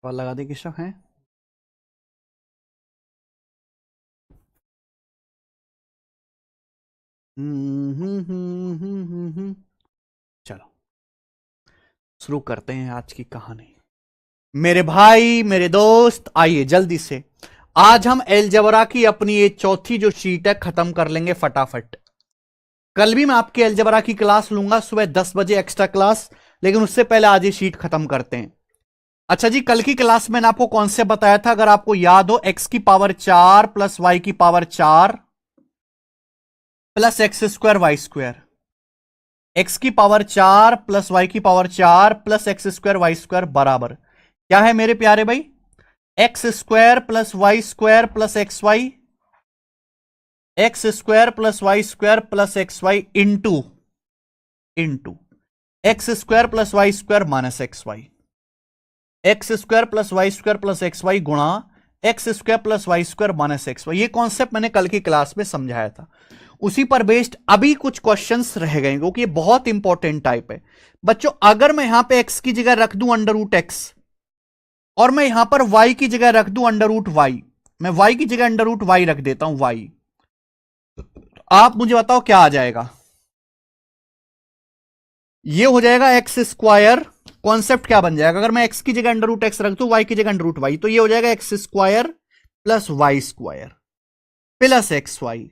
और लगा दे किशा है। चलो शुरू करते हैं आज की कहानी। मेरे भाई मेरे दोस्त आइए जल्दी से आज हम एलजेब्रा की अपनी ये चौथी जो शीट है खत्म कर लेंगे फटाफट। कल भी मैं आपके एलजेब्रा की क्लास लूंगा सुबह 10 बजे एक्स्ट्रा क्लास, लेकिन उससे पहले आज ये शीट खत्म करते हैं। अच्छा जी, कल की क्लास में आपको कॉन्सेप्ट बताया था, अगर आपको याद हो, एक्स की पावर 4 प्लस वाई की power 4 plus x square Y square, x की पावर 4 प्लस वाई की power 4 plus x square Y square बराबर क्या है मेरे प्यारे भाई? X square plus Y square plus x Y, x square plus Y square plus x y into into x square plus Y square minus x Y, x square plus Y square plus x Y गुणा x square plus Y square minus x y. ये concept मैंने कल की class में समझाया था, उसी पर बेस्ड अभी कुछ क्वेश्चंस रह गए क्योंकि ये बहुत इंपॉर्टेंट टाइप है बच्चों। अगर मैं यहां पे एक्स की जगह रख दूं अंडर रूट एक्स और मैं यहां पर वाई की जगह रख दूं अंडर रूट वाई, मैं वाई की जगह अंडर रूट वाई रख देता हूं वाई, आप मुझे बताओ क्या आ जाएगा? ये हो जाएगा एक्स स्क्वायर। कॉन्सेप्ट क्या बन जाएगा? अगर मैं एक्स की जगह अंडर रूट एक्स रख दूं, वाई की जगह अंडर रूट वाई, तो ये हो जाएगा x square plus Y square plus x y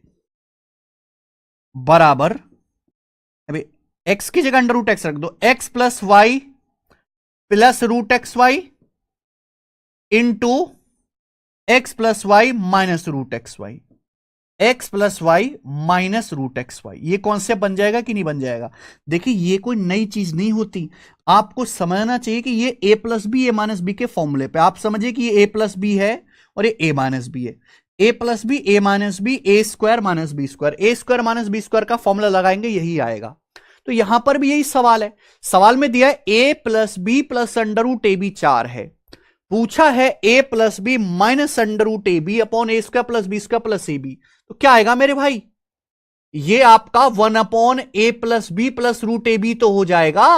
बराबर, अभी एक्स की जगह अंडर रूट एक्स रख दो, x plus y plus root x y into x plus y minus root x Y, x plus y minus root x y. ये concept बन जाएगा कि नहीं बन जाएगा? देखिए ये कोई नई चीज नहीं होती, आपको समझना चाहिए कि ये ए प्लस बी ए माइनस बी के फॉर्मूले पे आप समझिए कि ये ए प्लस बी है और ये ए माइनस बी है। A plus b A minus B, a square minus B square, a square minus B square का फॉर्मूला लगाएंगे यही आएगा। तो यहां पर भी यही सवाल है, सवाल में दिया है A plus B plus under root A B 4 है, पूछा है A plus B minus under root A B upon A square plus B square plus A B, तो क्या आएगा मेरे भाई? ये आपका 1 upon A plus B plus root A B तो हो जाएगा।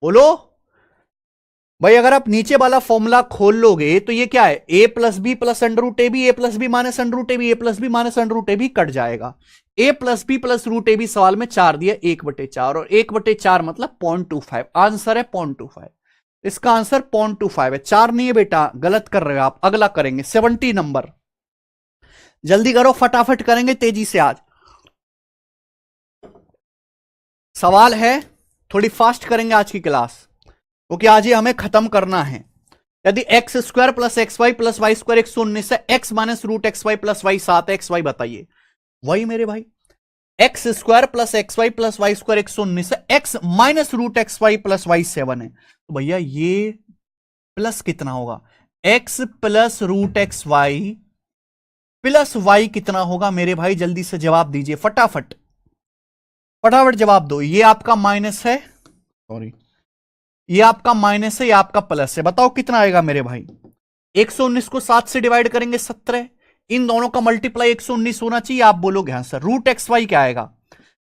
बोलो भाई, अगर आप नीचे वाला फॉर्मूला खोल लोगे तो ये क्या है? A plus B plus under root A B, A plus B minus under root A B, A plus B minus under root A B cut जाएगा। A plus B plus root A B सवाल में 4 दिया, 1/4 और 1/4 मतलब 0.25, answer है 0.25। इसका answer 0.25 है, 4 नहीं है बेटा, गलत कर रहे हो आप। अगला करेंगे 70 नंबर, जल्दी करो फटाफट करेंगे तेजी से आज। सवाल है थोड़ी फास्ट करेंगे आज की क्लास क्योंकि आज ये हमें खत्म करना है। यदि x square plus x y plus Y square 119 है, x minus root x y plus y 7 है, एक्स वाई बताइए। वही मेरे भाई, x square plus x y plus Y square 119 है, x minus root x y plus y 7 है, तो भैया ये प्लस कितना होगा? X plus root x y plus y कितना होगा मेरे भाई? जल्दी से जवाब दीजिए, फटाफट फटाफट जवाब दो। ये आपका माइनस है, सॉरी ये आपका माइनस है, ये आपका प्लस है, बताओ कितना आएगा मेरे भाई? 119 को 7 से डिवाइड करेंगे 17, इन दोनों का मल्टीप्लाई 119 होना चाहिए। आप बोलोगे हाँ सर। रूट एक्स वाई क्या आएगा?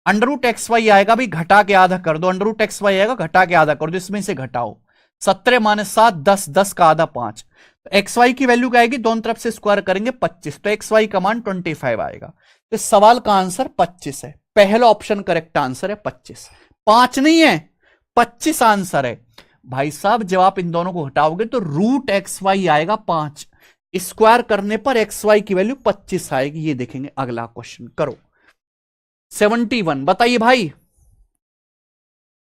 अंडर रूट एक्स वाई आएगा भाई, घटा के आधा कर दो, अंडर रूट एक्स वाई आएगा, घटा के आधा कर दो, इसमें से घटाओ 17 माइनस 7 10, 10 का आधा 5, तो एक्स वाई की वैल्यू क्या आएगी? दोनों तरफ से स्क्वायर करेंगे 25, तो एक्स वाई का मान 25 आएगा। तो इस सवाल का आंसर 25 है, पहला ऑप्शन करेक्ट आंसर है 25, 5 नहीं है 25 आंसर है भाई साहब। जब आप इन दोनों को हटाओगे तो रूट एक्स वाई आएगा 5, स्क्वायर करने पर एक्स वाई की वैल्यू 25 आएगी। ये देखेंगे अगला क्वेश्चन करो 71, बताइए भाई,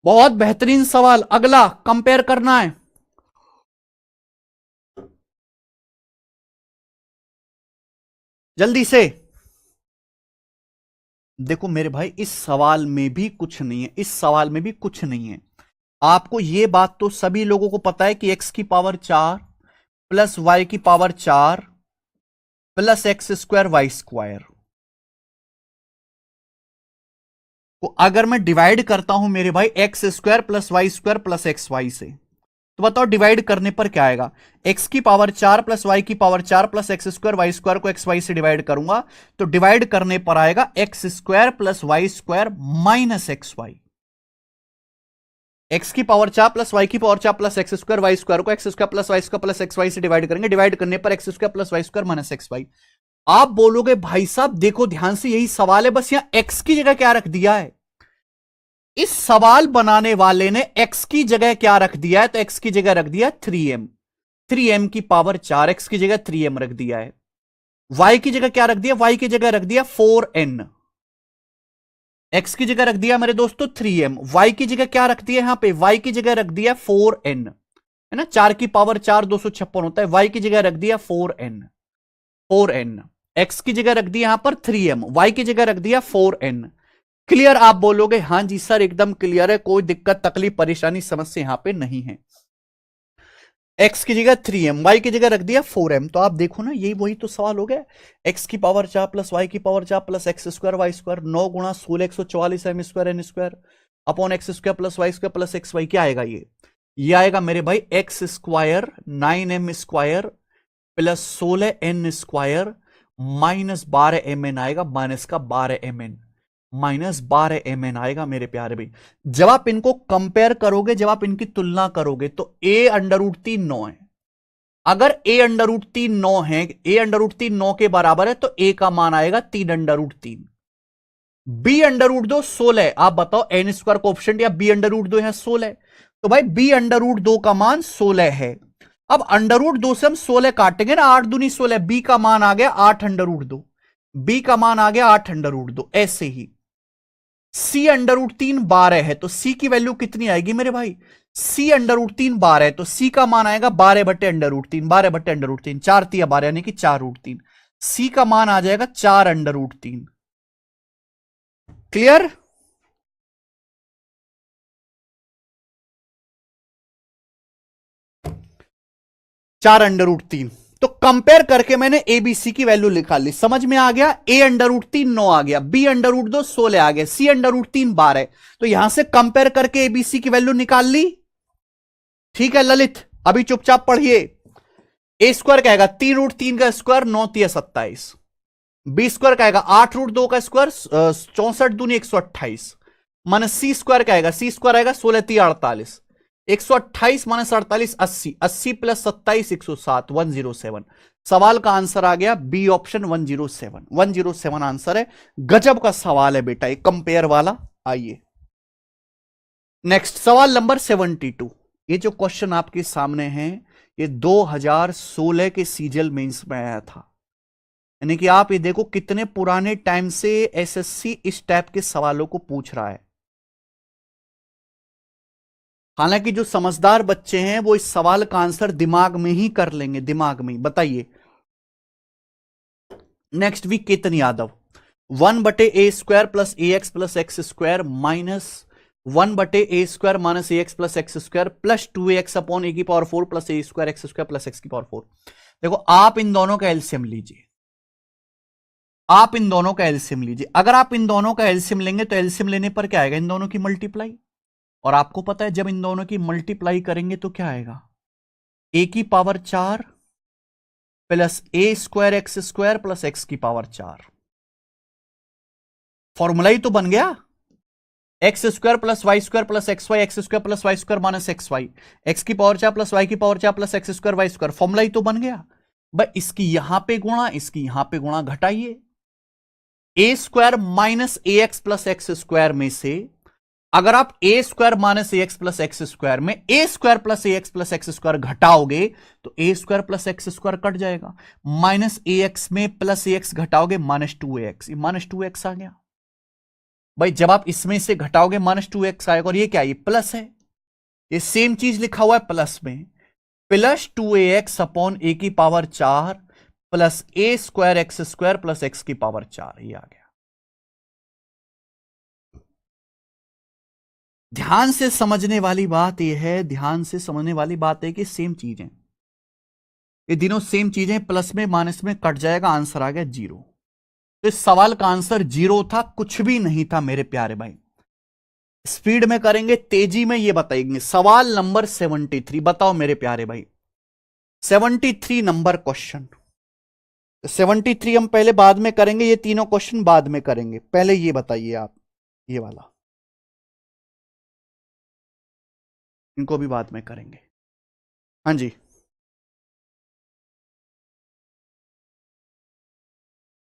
बहुत बेहतरीन सवाल। अगला कंपेयर करना है, जल्दी से देखो मेरे भाई, इस सवाल में भी कुछ नहीं है, इस सवाल में भी कुछ नहीं है। आपको यह बात तो सभी लोगों को पता है कि एक्स की पावर 4 प्लस वाई की power 4 plus x square Y square को अगर मैं डिवाइड करता हूं मेरे भाई x square plus Y square plus x Y से, तो बताओ डिवाइड करने पर क्या आएगा? एक्स की पावर 4 प्लस वाई की power 4 plus x square Y square को एक्स वाई से डिवाइड करूंगा तो डिवाइड करने पर आएगा X square plus Y square minus x Y, X की पावर 4 प्लस वाई की power 4 plus x square, Y square को X square plus Y square plus x Y से डिवाइड करेंगे, डिवाइड करने पर X square plus Y square minus x y. आप बोलोगे भाई साहब देखो ध्यान से, यही सवाल है, बस यहां एक्स की जगह क्या रख दिया है। इस सवाल बनाने वाले ने एक्स की जगह क्या रख दिया है, तो एक्स की जगह रख दिया 3m, 3m की पावर 4, एक्स की जगह 3m रख दिया है। वाई की जगह क्या रख दिया, वाई की जगह रख दिया 4n, एक्स की जगह रख दिया मेरे दोस्तों 3m, वाई की जगह क्या रख दिया यहां पे, वाई की जगह रख दिया 4n, है ना, 4 की पावर 4 256 होता है, वाई की जगह रख दिया 4n, 4n, एक्स की जगह रख दिया यहां पर 3m, वाई की जगह रख दिया 4n। क्लियर? आप बोलोगे हां जी सर एकदम क्लियर है, कोई दिक्कत तकलीफ परेशानी समस्या यहां पे नहीं है। एक्स की जगह 3m, वाई की जगह रख दिया 4m, तो आप देखो ना यही वही तो सवाल हो गया। एक्स की पावर 4 प्लस वाई की power 4 plus x square Y square, 9 गुणा 16 144 m square n square upon x square plus Y square plus x y, क्या आएगा ये आएगा मेरे भाई x square 9m square plus 16n square minus 12mn आएगा, minus का 12mn, माइनस 12mn आएगा मेरे प्यारे भाई। जब आप इनको कंपेयर करोगे, जब आप इनकी तुलना करोगे तो a अंडर रूट 3 9 है। अगर a अंडर रूट 3 9 है, a अंडर रूट 3 9 के बराबर है, तो a का मान आएगा 3 under root 3। b under root 2 16, आप बताओ n स्क्वायर कोएफिशिएंट या b अंडर रूट 2 है 16, तो भाई b अंडर रूट 2 का मान 16 है। अब अंडर रूट 2 से हम 16 काटेंगे ना, 8 दूनी 16, b का मान आ गया 8 अंडर रूट 2, b का मान आ गया 8 अंडर रूट 2। ऐसे ही c अंडर रूट 3 12 है, तो c की वैल्यू कितनी आएगी मेरे भाई, c अंडर रूट 3 12 है, तो c का मान आएगा 12 बटे अंडर रूट 3, 12 बटे अंडर रूट 3, 4 तिया 12 यानी कि 4 रूट 3, c का मान आ जाएगा 4 अंडर रूट 3। क्लियर? चार अंडर रूट 3, तो कंपेयर करके मैंने एबीसी की वैल्यू निकाल ली, समझ में आ गया। ए अंडर रूट 3 9 आ गया, बी अंडर रूट 2 16 आ गया, सी अंडर रूट 3 12, तो यहां से कंपेयर करके एबीसी की वैल्यू निकाल ली। ठीक है ललित, अभी चुपचाप पढ़िए। ए स्क्वायर कहेगा 3 रूट 3 का स्क्वायर 9 तिया 27, बी स्क्वायर कहेगा 8 रूट 2 का स्क्वायर 64 दूनी 128, माइनस सी स्क्वायर कहेगा, सी स्क्वायर आएगा 16 तिया 48, 128 माइनस 48 80, 80 प्लस 27 107 107। सवाल का आंसर आ गया बी ऑप्शन 107, 107 आंसर है। गजब का सवाल है बेटा ये कंपेयर वाला। आइए नेक्स्ट सवाल नंबर 72। ये जो क्वेश्चन आपके सामने है ये 2016 के सीजल मेंस में आया था, यानी कि आप ये देखो कितने पुराने टाइम से एसएससी इस टाइप के सवालों को पूछ रहा है। हालांकि जो समझदार बच्चे हैं वो इस सवाल का आंसर दिमाग में ही कर लेंगे, दिमाग में। बताइए नेक्स्ट वीक केतन यादव, 1 बटे A square plus A X plus x square minus 1 बटे A square minus A X plus x square plus 2x upon ए की पावर 4 प्लस ए square x square plus x की पावर 4। देखो आप इन दोनों का एलसीएम लीजिए, आप इन दोनों का एलसीएम लीजिए। अगर आप इन दोनों का एलसीएम लेंगे तो एलसीएम लेने पर क्या आएगा, इन दोनों की मल्टीप्लाई, और आपको पता है जब इन दोनों की मल्टीप्लाई करेंगे तो क्या आएगा, ए की पावर 4 प्लस ए square x square plus x की पावर 4। फॉर्मूला ही तो बन गया, x square plus Y square plus x Y, x square plus Y square minus x Y, X की पावर 4 प्लस वाई की power 4 plus x square Y square. Formula ही तो बन गया भाई, इसकी यहां पे गुणा इसकी यहां पे गुणा, घटाइए A square minus A X plus x square में से अगर आप A square minus A X plus x square में ए square plus A X plus x square घटाओगे तो ए square plus x square cut जाएगा, माइनस ए एक्स में plus A X घटाओगे माइनस 2x, ये माइनस 2x आ गया भाई। जब आप इसमें से घटाओगे माइनस 2x आएगा, और ये क्या है, ये प्लस है, ये सेम चीज लिखा हुआ है प्लस में, प्लस 2ax अपॉन ए की पावर 4 प्लस ए square x square plus x की पावर 4, ये आ गया। ध्यान से समझने वाली बात यह है, ध्यान से समझने वाली बात है कि सेम चीजें, ये तीनों सेम चीजें, प्लस में माइनस में कट जाएगा, आंसर आ गया 0। तो इस सवाल का आंसर 0 था, कुछ भी नहीं था मेरे प्यारे भाई। स्पीड में करेंगे, तेजी में ये बताएंगे। सवाल नंबर 73 बताओ मेरे प्यारे भाई, 73 नंबर क्वेश्चन। 73 हम पहले बाद में करेंगे, ये तीनों क्वेश्चन बाद में करेंगे। पहले ये बताइए आप, ये वाला इनको भी बाद में करेंगे। हाँ जी,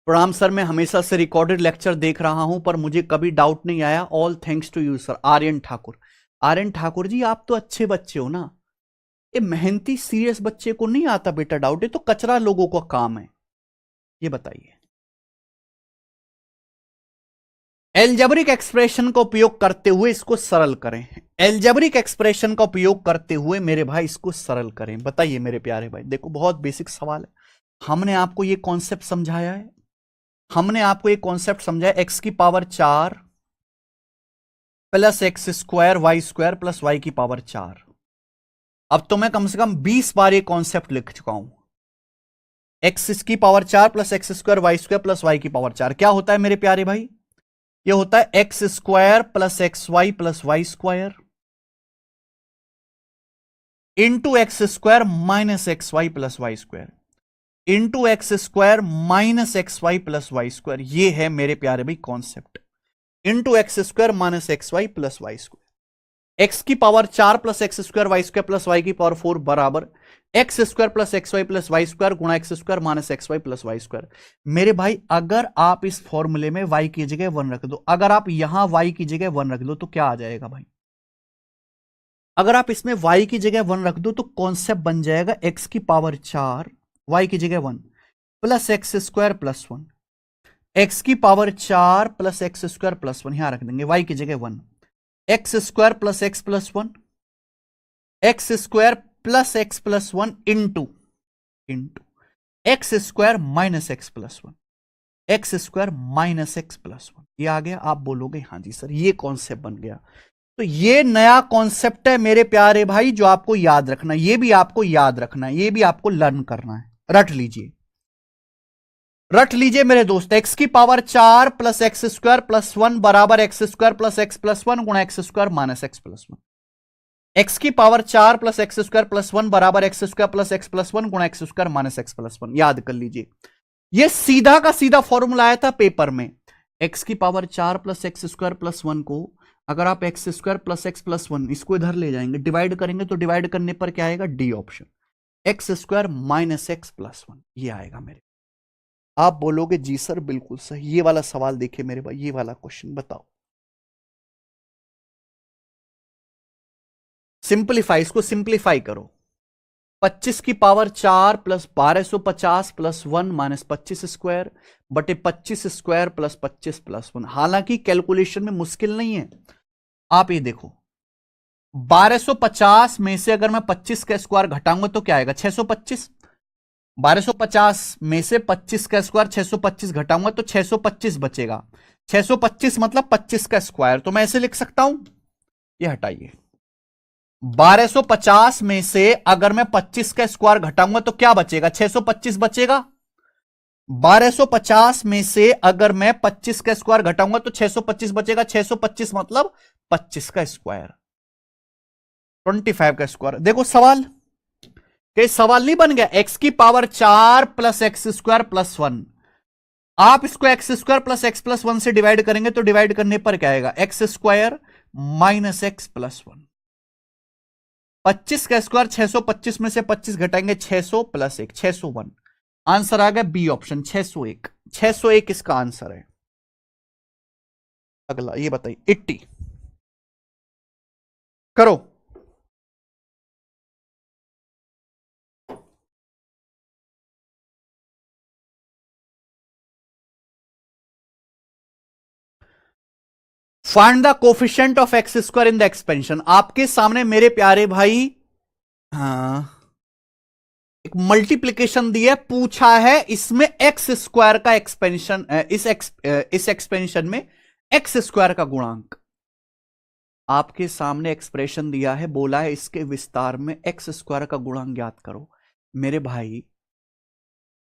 प्रणाम सर, मैं हमेशा से रिकॉर्डेड लेक्चर देख रहा हूं पर मुझे कभी डाउट नहीं आया। All thanks to you sir. Aryan Thakur. Aryan Thakur ji, आप तो अच्छे बच्चे हो ना। ये मेहनती सीरियस बच्चे को नहीं आता बेटा डाउट, ये तो कचरा लोगों का काम है। ये बताइए, एल्जेब्रिक एक्सप्रेशन का उपयोग करते हुए इसको सरल करें। एल्जेब्रिक एक्सप्रेशन का उपयोग करते हुए मेरे भाई इसको सरल करें। बताइए मेरे प्यारे भाई, देखो बहुत बेसिक सवाल है। हमने आपको ये कॉन्सेप्ट समझाया है, हमने आपको एक कॉन्सेप्ट समझाया, एक्स की power 4 plus x square Y square plus Y की पावर 4। अब तो मैं कम से कम 20 बार ये कॉन्सेप्ट लिख चुका हूं। एक्स की power 4 plus x square Y square plus Y की पावर 4 क्या होता है मेरे प्यारे भाई? ये होता है x square plus x y plus Y square into x square minus x y plus Y square into x square minus x y plus Y square. ये है मेरे प्यारे भाई concept, into x square minus x y plus Y square. X की power 4 plus x square Y square plus Y की power 4 बराबर x square plus x y plus Y square गुणा x square minus x y plus Y square. मेरे भाई अगर आप इस फॉर्मूले में y की जगह 1 रख दो, अगर आप यहां y की जगह 1 रख दो तो क्या आ जाएगा भाई? अगर आप इसमें y की जगह 1 रख दो तो कॉन्सेप्ट बन जाएगा x की पावर 4 y की जगह 1 plus x square plus 1, x की power 4 plus x square plus 1 यहां रख देंगे, y की जगह 1 x square plus x plus 1 x square plus x plus 1 into x square minus x plus 1 x square minus x plus 1। ये आ गया। आप बोलोगे हाँ जी सर ये कॉन्सेप्ट बन गया। तो ये नया कॉन्सेप्ट है मेरे प्यारे भाई जो आपको याद रखना है, ये भी आपको याद रखना है, ये भी आपको लर्न करना है। रट लीजिए, रट लीजिए मेरे दोस्त। एक्स की power 4 plus x square plus 1 बराबर x square plus x plus 1 गुणा x square minus x plus 1। X की power 4 plus x square plus 1 बराबर x square plus x plus 1 गुणा x square minus x plus 1। याद कर लीजिए, ये सीधा का सीधा फॉर्मूला आया था पेपर में। एक्स की power 4 plus x square plus 1 को अगर आप x square plus x plus 1 इसको इधर ले जाएंगे, डिवाइड करेंगे तो डिवाइड करने पर क्या आएगा? D option, x square minus x plus 1 ये आएगा मेरे। आप बोलोगे जी सर बिल्कुल सही। ये वाला सवाल देखिए मेरे भाई, ये वाला क्वेश्चन बताओ। सिंप्लीफाई, इसको सिंप्लीफाई करो। 25 की power 4 plus 1250 plus 1 minus 25 square बटे 25 स्क्वायर प्लस 25 प्लस 1। हालांकि कैलकुलेशन में मुश्किल नहीं है। आप ये देखो 1250 में से अगर मैं 25 का स्क्वायर घटाऊंगा तो क्या आएगा? 625। 1250 में से 25 का स्क्वायर 625 घटाऊंगा तो 625 बचेगा। 625 मतलब 25 का स्क्वायर, तो मैं ऐसे लिख सकता हूं, ये हटाइए। 1250 में से अगर मैं 25 का स्क्वायर घटाऊंगा तो क्या बचेगा? 625 बचेगा। 1250 में से अगर मैं 25 का स्क्वायर घटाऊंगा तो 625 बचेगा। 625 मतलब 25 का स्क्वायर, 25 का स्क्वायर। देखो सवाल, ये सवाल नहीं बन गया? एक्स की power 4 plus x square plus 1, आप इसको x square plus x plus 1 से डिवाइड करेंगे तो डिवाइड करने पर क्या आएगा? X square minus x plus 1। 25 का स्क्वायर 625 में से 25 घटाएंगे 600 प्लस 1 601। आंसर आ गया बी ऑप्शन 601। 601 इसका आंसर है। अगला ये बताइए 80 करो। Find the coefficient of x square in the expansion. आपके सामने मेरे प्यारे भाई एक मल्टीप्लीकेशन दिया है, पूछा है इसमें एक्स स्क्वायर का एक्सपेंशन, इस एक्सपेंशन में एक्स स्क्वायर का गुणांक। आपके सामने एक्सप्रेशन दिया है, बोला है इसके विस्तार में एक्स स्क्वायर का गुणांक ज्ञात करो। मेरे भाई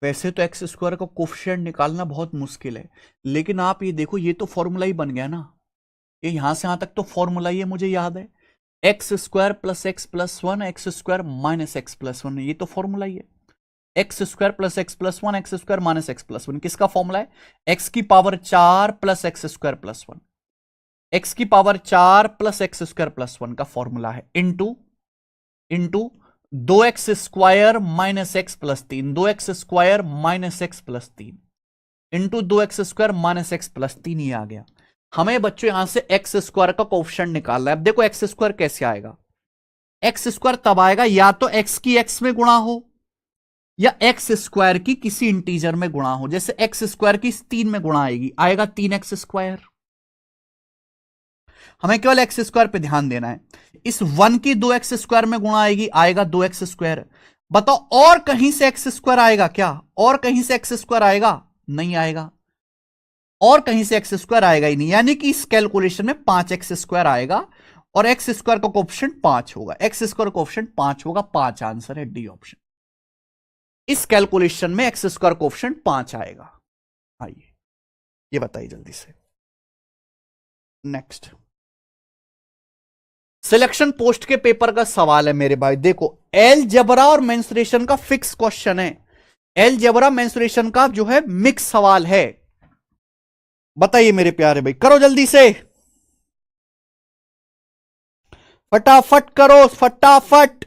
वैसे तो एक्स स्क्वायर का कोफिशिएंट निकालना बहुत मुश्किल है, लेकिन आप ये देखो ये तो फॉर्मूला ही बन गया ना। ये यहां से यहां तक तो फॉर्मूला ही है, मुझे याद है। X square plus x plus 1 x square minus x plus 1, ये तो फॉर्मूला ही है। X square plus x plus 1 x square minus x plus 1 किसका फॉर्मूला है? एक्स की power 4 plus x square plus 1। X की power 4 plus x square plus 1 का formula है, into 2x² minus x plus 3, 2x² minus x plus 3 into 2x² minus x plus 3, ये आ गया। हमें बच्चों यहां से एक्स स्क्वायर का कोएफिशिएंट निकालना है। अब देखो एक्स स्क्वायर कैसे आएगा, एक्स स्क्वायर तब आएगा या तो एक्स की एक्स में गुणा हो या एक्स स्क्वायर की किसी इंटीजर में गुणा हो। जैसे एक्स स्क्वायर की 3 में गुणा आएगी, आएगा 3x²। हमें केवल एक्स स्क्वायर पे ध्यान देना है। इस 1 की 2x² में गुणा आएगी, आएगा 2x²। बताओ और कहीं से एक्स स्क्वायर आएगा क्या? और कहीं से एक्स स्क्वायर आएगा? नहीं आएगा, और कहीं से एक्स स्क्वायर आएगा ही नहीं। यानी कि इस कैलकुलेशन में 5x² आएगा और एक्स स्क्वायर का कोएफिशिएंट 5 होगा। एक्स स्क्वायर कोएफिशिएंट 5 होगा, 5 आंसर है, डी ऑप्शन। इस कैलकुलेशन में एक्स स्क्वायर कोएफिशिएंट 5 आएगा। आइए ये बताइए जल्दी से। नेक्स्ट सिलेक्शन पोस्ट के पेपर का सवाल है मेरे भाई। देखो एलजेब्रा और मेंसुरेशन का फिक्स क्वेश्चन है, एलजेब्रा मेंसुरेशन का जो है मिक्स सवाल है। बताइए मेरे प्यारे भाई, करो जल्दी से, फटाफट करो, फटाफट।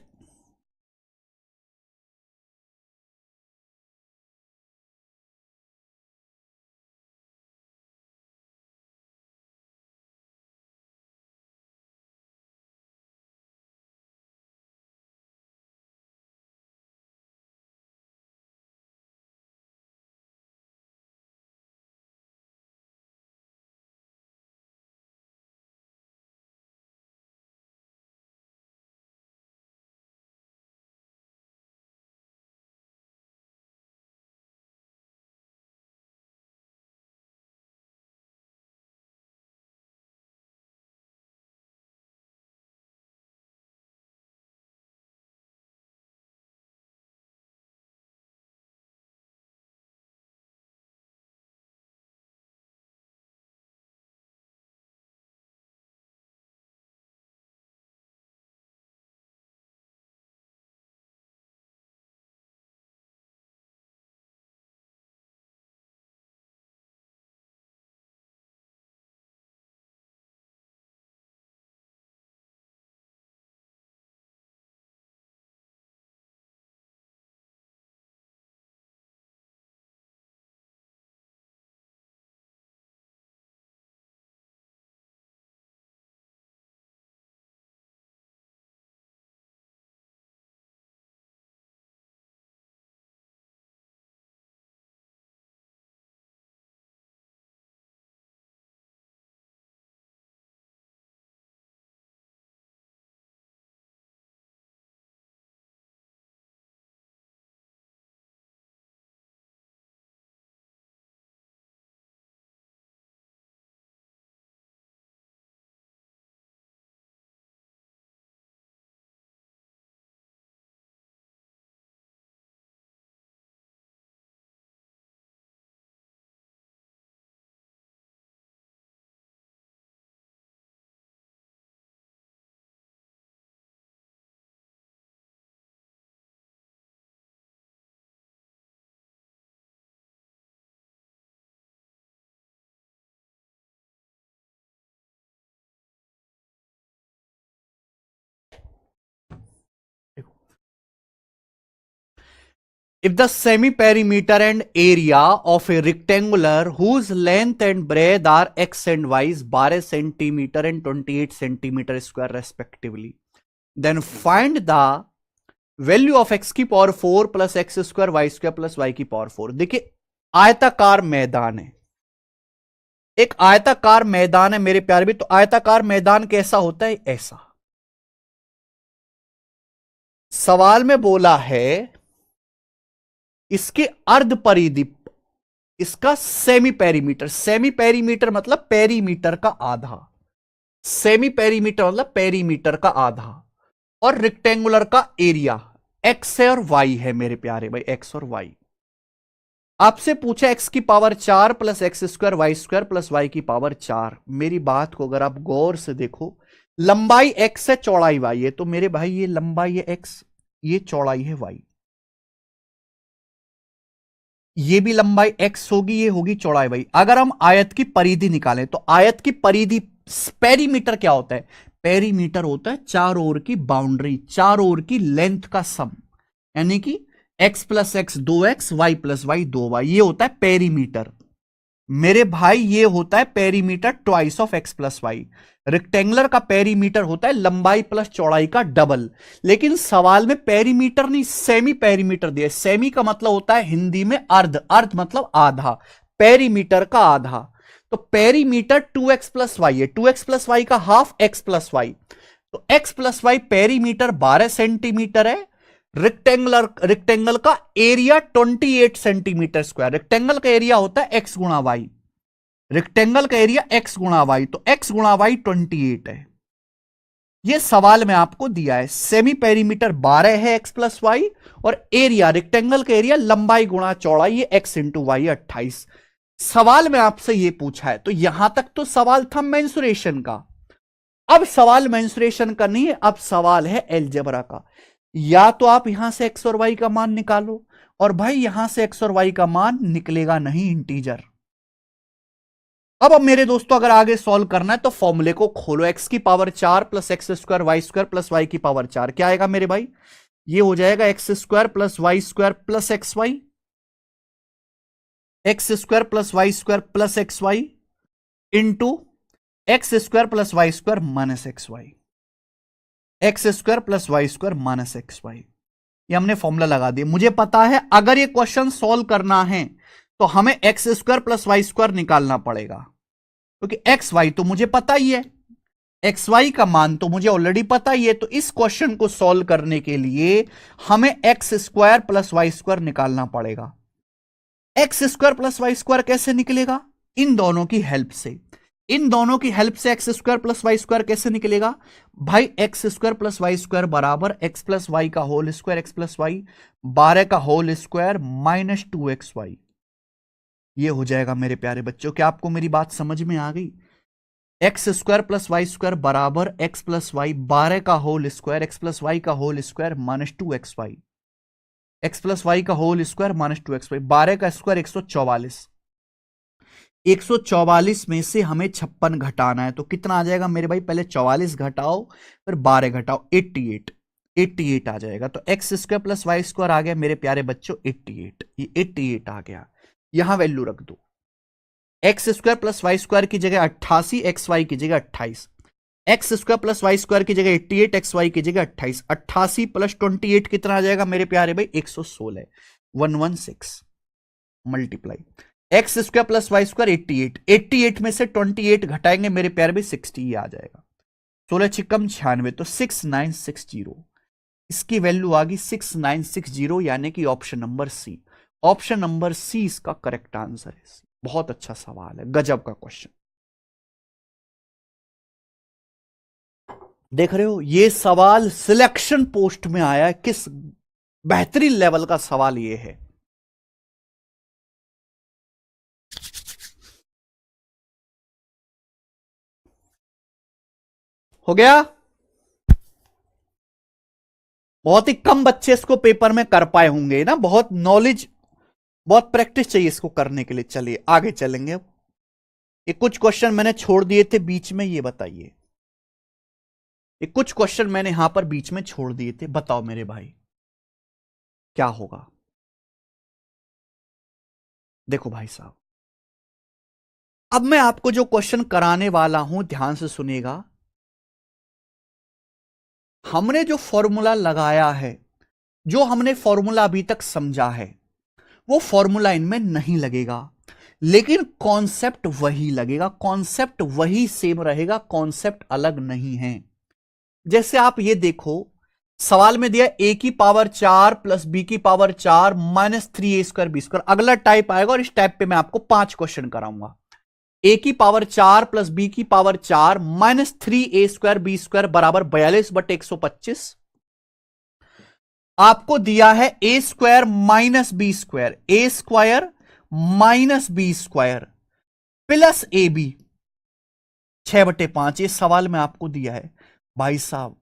If the semi-perimeter and area of a rectangular whose length and breadth are x and y is 12 centimeter and 28 centimeter square respectively, then find the value of x की power 4 plus x square Y square plus Y की power 4। देखिए आयताकार मैदान है, एक आयताकार मैदान है मेरे प्यारे भी। तो आयताकार मैदान कैसा होता है? ऐसा। सवाल में बोला है इसके अर्ध परिधि, इसका सेमी पेरीमीटर, सेमी पेरीमीटर मतलब पेरीमीटर का आधा, सेमी पेरीमीटर मतलब पेरीमीटर का आधा, और रेक्टेंगुलर का एरिया एक्स है और वाई है मेरे प्यारे भाई, एक्स और वाई। आपसे पूछा एक्स की power 4 plus x square Y square plus Y की पावर 4। मेरी बात को अगर आप गौर से देखो, लंबाई एक्स है, चौड़ाई वाई है, तो मेरे भाई ये लंबाई है एक्स, ये चौड़ाई है वाई, ये भी लंबाई x होगी, ये होगी चौड़ाई y। अगर हम आयत की परिधि निकालें तो आयत की परिधि पेरीमीटर क्या होता है? पेरीमीटर होता है चारों ओर की बाउंड्री, चारों ओर की लेंथ का सम, यानी कि x plus x 2x, y plus y 2y, ये होता है पेरीमीटर। मेरे भाई ये होता है perimeter twice of x plus y. Rectangular का पेरीमीटर होता है लंबाई प्लस चौड़ाई का डबल। लेकिन सवाल में पेरीमीटर नहीं, सेमी पेरीमीटर दिया। सेमी का मतलब होता है हिंदी में अर्ध, अर्ध मतलब आधा, पेरीमीटर का आधा। तो पेरीमीटर 2x प्लस वाई है, 2x प्लस वाई का हाफ x प्लस वाई। तो x plus y perimeter 12 centimetre है। रेक्टेंगल का एरिया 28 सेंटीमीटर स्क्वायर। रेक्टेंगल का एरिया होता है x गुणा वाई, रेक्टेंगल का एरिया x गुणा वाई, तो x गुणा वाई 28 है। यह सवाल में आपको दिया है। सेमी पेरीमीटर 12 है x प्लस वाई, और एरिया रेक्टेंगल का एरिया लंबाई गुणा चौड़ाई ये x इंटू वाई 28। सवाल में आपसे यह पूछा है। तो यहां तक तो सवाल था मेंसुरेशन का। अब सवाल मेंसुरेशन का नहीं है, अब सवाल है अलजेब्रा का। या तो आप यहां से x और y का मान निकालो, और भाई यहां से x और y का मान निकलेगा नहीं, इंटीजर। अब मेरे दोस्तों अगर आगे सॉल्व करना है तो फॉर्मूले को खोलो। x की power 4 plus x square Y square plus Y की पावर 4 क्या आएगा मेरे भाई? ये हो जाएगा x square plus Y square plus x Y, x square plus Y square plus x y into x square plus Y square minus x Y, x square plus Y square minus x y. ये हमने formula लगा दिया। मुझे पता है अगर ये question solve करना है तो हमें x square plus Y square निकालना पड़ेगा, क्योंकि एक्स वाई तो मुझे पता ही है, एक्स वाई का मान तो मुझे ऑलरेडी पता ही है। तो इस क्वेश्चन को सॉल्व करने के लिए हमें x square plus Y square निकालना पड़ेगा। X square plus Y square कैसे निकलेगा? इन दोनों की हेल्प से। इन दोनों की हेल्प से x square plus Y square कैसे निकलेगा भाई? X square plus Y square बराबर एक्स प्लस वाई का whole square, x plus y 12 का होल स्क्वायर माइनस 2xy। ये हो जाएगा मेरे प्यारे बच्चों। क्या आपको मेरी बात समझ में आ गई? X square plus Y square बराबर एक्स प्लस वाई 12 का whole square, x plus y का whole square minus 2xy, x plus y का होल स्क्वायर माइनस 2xy। 12 का स्क्वायर 144, 144 में से हमें 56 घटाना है, तो कितना आ जाएगा मेरे भाई? पहले 44 घटाओ फिर 12 घटाओ, 88, 88 आ जाएगा। तो x square plus Y square आ गया मेरे प्यारे बच्चों 88, ये 88 आ गया। यहां वैल्यू रख दो। X square plus Y square की जगह 88, एक्स वाई की जगह 28, x square plus Y square की जगह 88, एक्स वाई की जगह 28, 88 प्लस 28 कितना आ जाएगा मेरे प्यारे भाई? 116, 116 multiply x square plus Y square 88, 88 में से 28 घटाएंगे मेरे प्यारे भाई 60 आ जाएगा। 16 छिकम 96, तो 6960। इसकी वैल्यू आ गई 6960, यानी कि option number C. Option number C इसका करेक्ट आंसर है। बहुत अच्छा सवाल है, गजब का क्वेश्चन। देख रहे हो, ये सवाल सिलेक्शन पोस्ट में आया है। किस बेहतरीन लेवल का सवाल ये है। हो गया। बहुत ही कम बच्चे इसको पेपर में कर पाए होंगे ना, बहुत नॉलेज, बहुत प्रैक्टिस चाहिए इसको करने के लिए। चलिए आगे चलेंगे। ये कुछ क्वेश्चन मैंने छोड़ दिए थे बीच में, ये बताइए। ये कुछ क्वेश्चन मैंने यहां पर बीच में छोड़ दिए थे, बताओ मेरे भाई क्या होगा? देखो भाई साहब, अब मैं आपको जो क्वेश्चन कराने वाला हूं ध्यान से सुनिएगा। हमने जो फॉर्मूला लगाया है, जो हमने फॉर्मूला अभी तक समझा है, वो फॉर्मूला इनमें नहीं लगेगा, लेकिन कॉन्सेप्ट वही लगेगा। कॉन्सेप्ट वही सेम रहेगा, कॉन्सेप्ट अलग नहीं है। जैसे आप ये देखो, सवाल में दिया a की पावर 4 प्लस b की power 4 minus 3a square B square. अगला टाइप आएगा और इस टाइप पे मैं आपको 5 क्वेश्चन कराऊंगा। a की पावर 4 प्लस b की power 4 minus 3a square B square बराबर 42/125। आपको दिया है a square minus B square, a square minus B square plus A B 6/5। ये सवाल में आपको दिया है भाई साहब।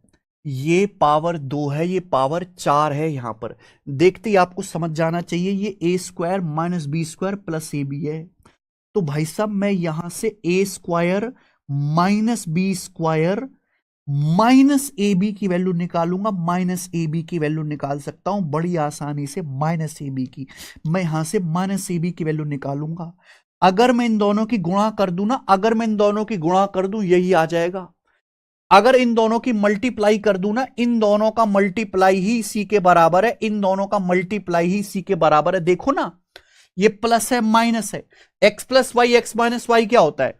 ये पावर 2 है, ये पावर 4 है। यहां पर देखते ही आपको समझ जाना चाहिए ये a square minus B square plus A b है। तो भाई साहब मैं यहां से a square minus B square minus a b की वैल्यू निकालूंगा, माइनस ए बी की वैल्यू निकाल सकता हूं बड़ी आसानी से, माइनस ए बी की। मैं यहां से माइनस ए बी की वैल्यू निकालूंगा। अगर मैं इन दोनों की गुणा कर दूं ना, अगर मैं इन दोनों की गुणा कर दूं, यही आ जाएगा। अगर इन दोनों की मल्टीप्लाई कर दूं ना, इन दोनों का मल्टीप्लाई ही सी के बराबर है, इन दोनों का मल्टीप्लाई ही सी के बराबर है। देखो ना, ये प्लस है माइनस है। X plus y x minus y क्या होता है?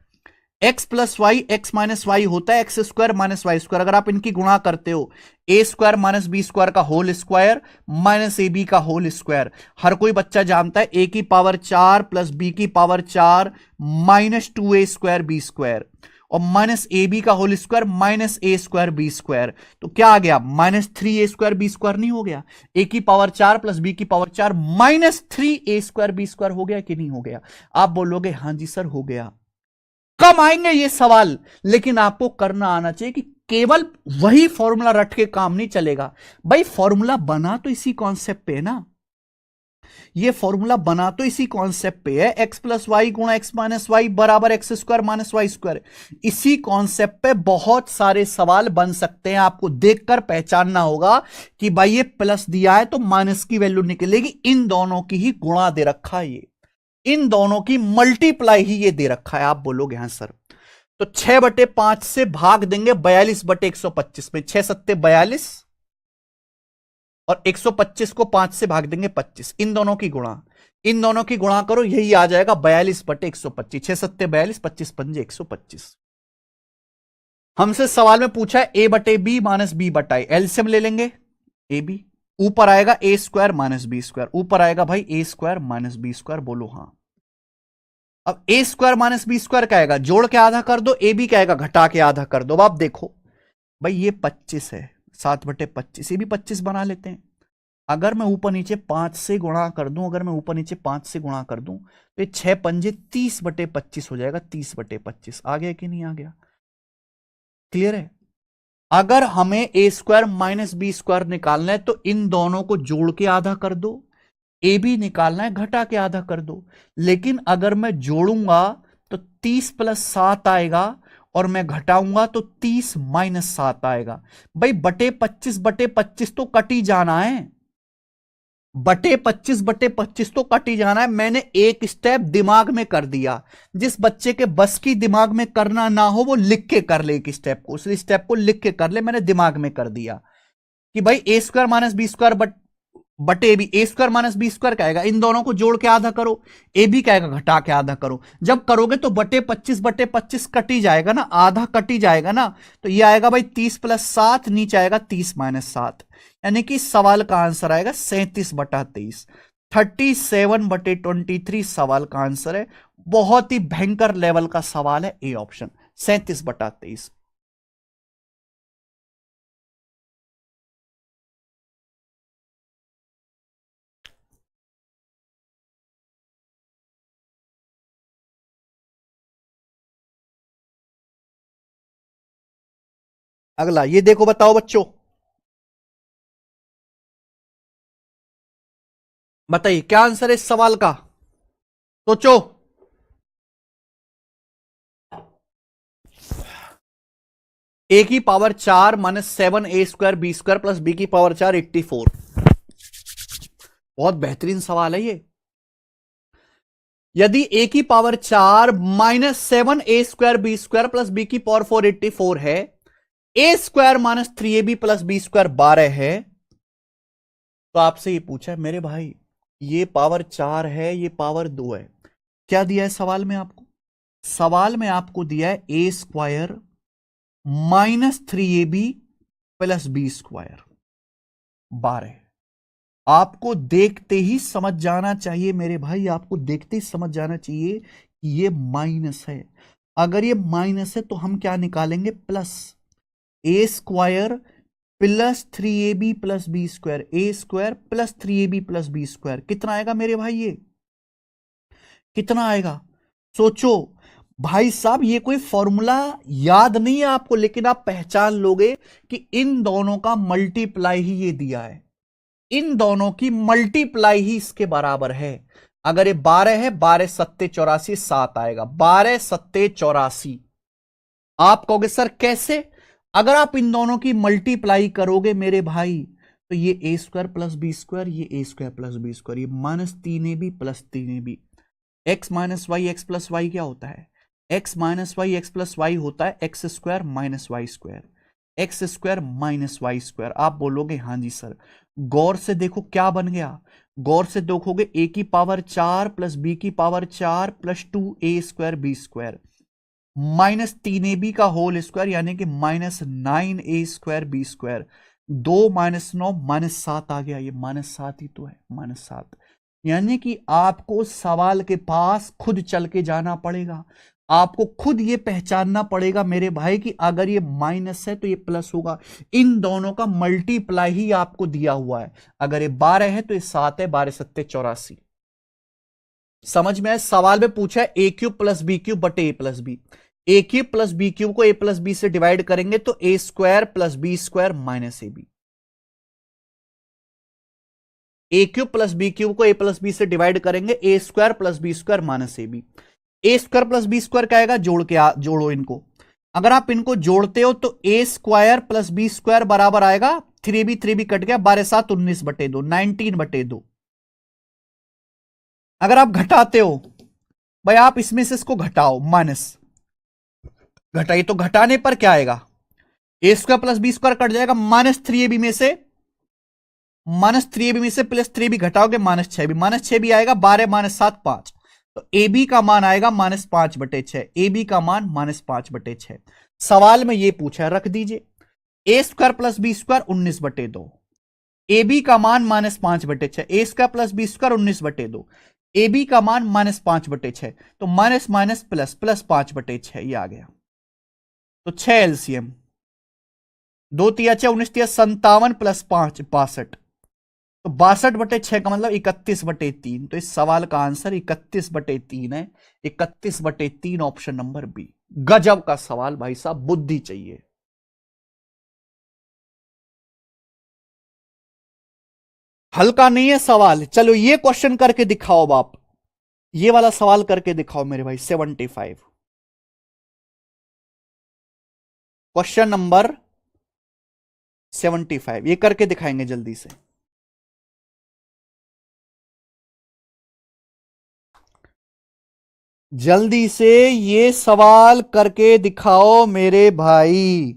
X plus y x minus y होता है x square minus y square. अगर आप इनकी गुणा करते हो, a square minus B square का whole square minus a b का होल स्क्वायर। हर कोई बच्चा जानता है ए की पावर 4 प्लस बी की power 4 minus 2a square B square, और माइनस ए बी का होल स्क्वायर माइनस ए स्क्वायर बी स्क्वायर। तो क्या आ गया? Minus 3a square B square नहीं हो गया? ए की पावर 4 प्लस बी की power 4 minus 3a square B square हो गया कि नहीं हो गया? आप बोलोगे हां जी सर हो गया। कम आएंगे ये सवाल, लेकिन आपको करना आना चाहिए कि केवल वही फॉर्मूला रट के काम नहीं चलेगा। भाई फॉर्मूला बना तो इसी कॉन्सेप्ट पे है ना, ये फॉर्मूला बना तो इसी कॉन्सेप्ट पे है, एक्स प्लस वाई गुणा एक्स माइनस वाई बराबर x square minus y square. इसी कॉन्सेप्ट पे बहुत सारे सवाल बन सकते हैं। आपको देखकर पहचानना होगा कि भाई ये प्लस दिया है तो माइनस की वैल्यू निकलेगी। इन दोनों की ही गुणा दे रखा है, ये इन दोनों की मल्टीप्लाई ही ये दे रखा है। आप बोलोगे हां सर, तो 6/5 से भाग देंगे 42/125 में, 6 सत्ते 42 और 125 को 5 से भाग देंगे 25। इन दोनों की गुणा, इन दोनों की गुणा करो, यही आ जाएगा 42/125। 6 सत्ते 42, 25 पंजे 125। हमसे सवाल में पूछा है ए बटे बी माइनस बी बटाई, एलसीएम ले लेंगे ए बी, ऊपर आएगा a square minus B square, ऊपर आएगा भाई a square minus B square. बोलो हां। अब ए स्क्वायर माइनस बी स्क्वायर क्या आएगा? जोड़ के आधा कर दो। ए बी क्या आएगा? घटा के आधा कर दो। अब आप देखो भाई ये 25 है, 7/25, ये भी 25 बना लेते हैं। अगर मैं ऊपर नीचे 5 से गुणा कर दूं, अगर मैं ऊपर नीचे 5 से गुणा कर दूं तो ये 6 पंजे 30/25 हो जाएगा। 30/25 आ गया कि नहीं आ गया? क्लियर है? अगर हमें ए स्क्वायर माइनस बी स्क्वायर निकालना है तो इन दोनों को जोड़ के आधा कर दो, ए बी निकालना है घटा के आधा कर दो। लेकिन अगर मैं जोड़ूंगा तो 30 प्लस 7 आएगा, और मैं घटाऊंगा तो 30 माइनस 7 आएगा। भाई बटे 25 तो कट ही जाना है, बटे 25 तो कट ही जाना है। मैंने एक स्टेप दिमाग में कर दिया। जिस बच्चे के बस की दिमाग में करना ना हो वो लिख के कर ले, एक स्टेप को, उस स्टेप को लिख के कर ले। मैंने दिमाग में कर दिया कि भाई a square minus B square बटे B, a square minus B square क्या आएगा? इन दोनों को जोड़ के आधा करो, ए बी क्या आएगा? घटा के आधा करो। जब करोगे तो बटे 25 कट ही जाएगा ना, आधा कट ही जाएगा ना। तो ये आएगा भाई 30 प्लस 7, नीचे आएगा 30 माइनस 7, यानी कि सवाल का आंसर आएगा 37/23। 37/23 सवाल का आंसर है। बहुत ही भयंकर लेवल का सवाल है ए ऑप्शन, 37/23। अगला ये देखो, बताओ बच्चों, बताइए क्या आंसर है इस सवाल का? सोचो। ए की power 4 minus 7a square B square plus b की पावर 4 84। बहुत बेहतरीन सवाल है ये। यदि ए की power 4 minus 7a square B square plus b की पावर 4 84 है, a square minus 3ab plus B square 12 है, तो आपसे ये पूछा है मेरे भाई ये पावर 4 है, ये पावर 2 है, क्या दिया है सवाल में आपको? सवाल में आपको दिया है a square minus 3ab plus B square 12। आपको देखते ही समझ जाना चाहिए मेरे भाई, आपको देखते ही समझ जाना चाहिए कि ये माइनस है। अगर ये माइनस है तो हम क्या निकालेंगे? Plus. A square plus 3ab plus B square, a square plus 3ab plus B square कितना आएगा मेरे भाई? ये कितना आएगा? सोचो भाई साहब, ये कोई फॉर्मूला याद नहीं है आपको, लेकिन आप पहचान लोगे कि इन दोनों का मल्टीप्लाई ही ये दिया है, इन दोनों की मल्टीप्लाई ही इसके बराबर है। अगर ये 12 है, 12 सत्ते 84, 7 आएगा, 12 सत्ते 84। आप कहोगे सर कैसे? अगर आप इन दोनों की मल्टीप्लाई करोगे मेरे भाई, तो ये a square plus B square, ये a square plus B square, ये minus 3ab plus 3ab। X minus y x plus y क्या होता है? X minus y x plus y होता है x square minus y square, x square minus y square. आप बोलोगे हाँ जी sir. गौर से देखो क्या बन गया, गौर से देखोगे ए की पावर 4 प्लस बी की power 4 plus 2a square B square minus 3ab का होल स्क्वायर, यानी कि minus 9a square B square. 2 - 9 -7 आ गया, ये -7 ही तो है, -7। यानी कि आपको सवाल के पास खुद चल के जाना पड़ेगा, आपको खुद ये पहचानना पड़ेगा मेरे भाई कि अगर ये माइनस है तो ये प्लस होगा। इन दोनों का मल्टीप्लाई ही आपको दिया हुआ है। अगर ये 12 है तो ये 7 है, 12 सत्ते 84। समझ में आया? सवाल में पूछा है a cube plus b cube बटे a plus b. A cube plus b cube को ए प्लस बी से डिवाइड करेंगे तो ए square plus B square minus a B. A cube plus b cube को ए प्लस बी से divide करेंगे, a square plus B square minus a B. A square plus B square क्या आएगा? जोड़ो इनको। अगर आप इनको जोड़ते हो तो ए स्क्वायर प्लस बी स्क्वायर बराबर आएगा 3b कट गया, 12 7 19 बटे 2, 19/2। अगर आप घटाते हो भाई, आप इसमें से इसको घटाओ, माइनस घटाइए तो घटाने पर क्या आएगा? A square plus B square cut जाएगा, -3ab में से +3ab घटाओगे -6b, -6b आएगा, 12 - 7 5। तो ए बी का मान आएगा -5/6, ए बी का मान -5/6। सवाल में ये पूछा है, रख दीजिए। A square plus B square 19/2, a b का मान -5/6, a square plus B square 19/2, a b का मान -5/6। तो माइनस माइनस प्लस प्लस 5/6 ये आ गया। तो 6 एलसीएम, 2 × 6 = 19, 57 + 5 62। तो 62/6 का मतलब 31/3। तो इस सवाल का आंसर 31/3 है। 31/3 ऑप्शन नंबर बी। गजब का सवाल भाई साहब, बुद्धि चाहिए। हल्का नहीं है सवाल। चलो ये क्वेश्चन करके दिखाओ बाप, ये वाला सवाल करके दिखाओ मेरे भाई। 75 क्वेश्चन नंबर 75 ये करके दिखाएंगे जल्दी से। जल्दी से ये सवाल करके दिखाओ मेरे भाई।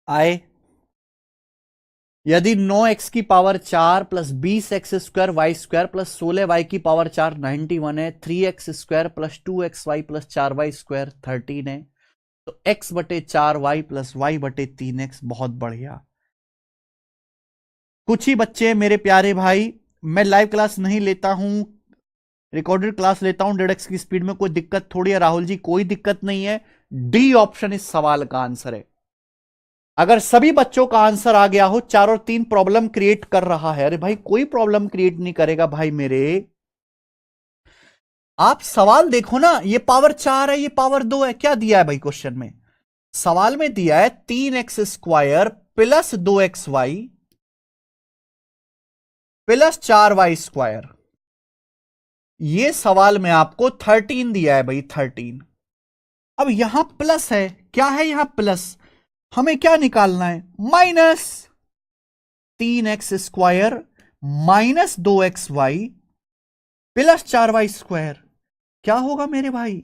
आए। यदि 9x की power 4 plus 20x² y square plus 16y की पावर 4 91 है, 3x² plus 2xy plus 4y square 13 है, तो x बटे 4y प्लस y बटे 3x। बहुत बढ़िया। कुछ ही बच्चे मेरे प्यारे भाई, मैं लाइव क्लास नहीं लेता हूं, रिकॉर्डेड क्लास लेता हूं 1.5x की स्पीड में। कोई दिक्कत थोड़ी है राहुल जी, कोई दिक्कत नहीं है। डी ऑप्शन इस सवाल का आंसर है। अगर सभी बच्चों का आंसर आ गया हो, 4 और 3 प्रॉब्लम क्रिएट कर रहा है। अरे भाई कोई प्रॉब्लम क्रिएट नहीं करेगा भाई मेरे। आप सवाल देखो ना, ये पावर 4 है, ये पावर 2 है। क्या दिया है भाई क्वेश्चन में? सवाल में दिया है 3x² plus 2xy plus 4y²। ये सवाल में आपको 13 दिया है भाई, 13। अब यहां प्लस है, क्या है यहां प्लस? हमें क्या निकालना है? Minus 3x² minus 2xy plus 4y²। क्या होगा मेरे भाई?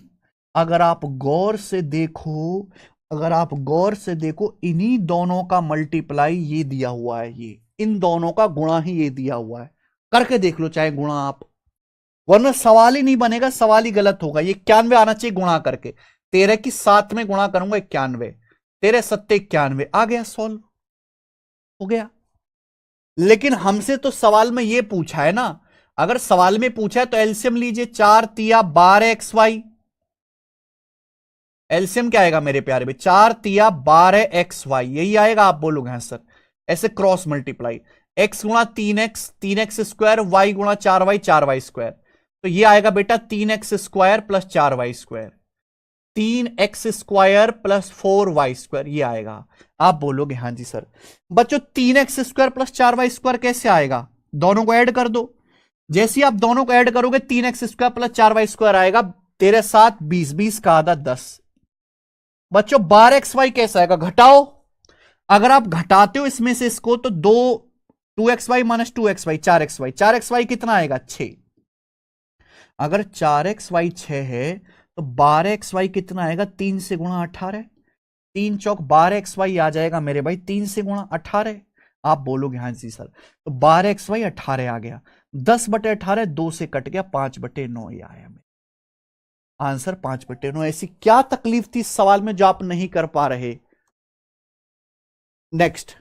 अगर आप गौर से देखो, अगर आप गौर से देखो, इन्हीं दोनों का मल्टीप्लाई ये दिया हुआ है, ये इन दोनों का गुणा ही ये दिया हुआ है। करके देख लो चाहे गुणा आप, वरना सवाल ही नहीं बनेगा, सवाल ही गलत होगा। ये 91 आना चाहिए गुणा करके। 13 की 7 में गुणा करूंगा 91, 13 7 91 आ गया, सॉल्व हो गया। लेकिन हमसे तो सवाल में ये पूछा है ना, अगर सवाल में पूछा है तो एलसीएम लीजिए। 4 तिया 12xy, एलसीएम क्या आएगा मेरे प्यारे में? 4 तिया 12xy, यही आएगा। आप बोलोगे हाँ सर, ऐसे क्रॉस मल्टीप्लाई, x गुणा 3x 3x² y गुणा 4y 4y², तो ये आएगा बेटा 3x² plus 4y², 3x² plus 4y², ये आएगा। आप बोलोगे हाँ जी सर। बच्चों 3x² प्लस 4y² कैसे आएगा? दोनों को ऐड कर दो। जैसे आप दोनों को ऐड करोगे 3x² प्लस 4y² आएगा। 13 7 20, 20 का आधा 10। बच्चों 12xy कैसा आएगा? घटाओ। अगर आप घटाते हो इसमें से इसको, तो 2xy minus 2xy 4xy, 4xy कितना आएगा? 6। अगर 4xy 6 है तो 12xy कितना आएगा? 3 से गुणा 18, 3 चौक 12xy आ जाएगा मेरे भाई, 3 से गुणा 18। आप बोलोगे हाँ जी सर, तो 12xy 18 आ गया। 10 बटे 18 2 से कट गया, 5 बटे 9 ये आया मेरे आंसर, 5 बटे 9। ऐसी क्या तकलीफ थी इस सवाल में जो आप नहीं कर पा रहे? नेक्स्ट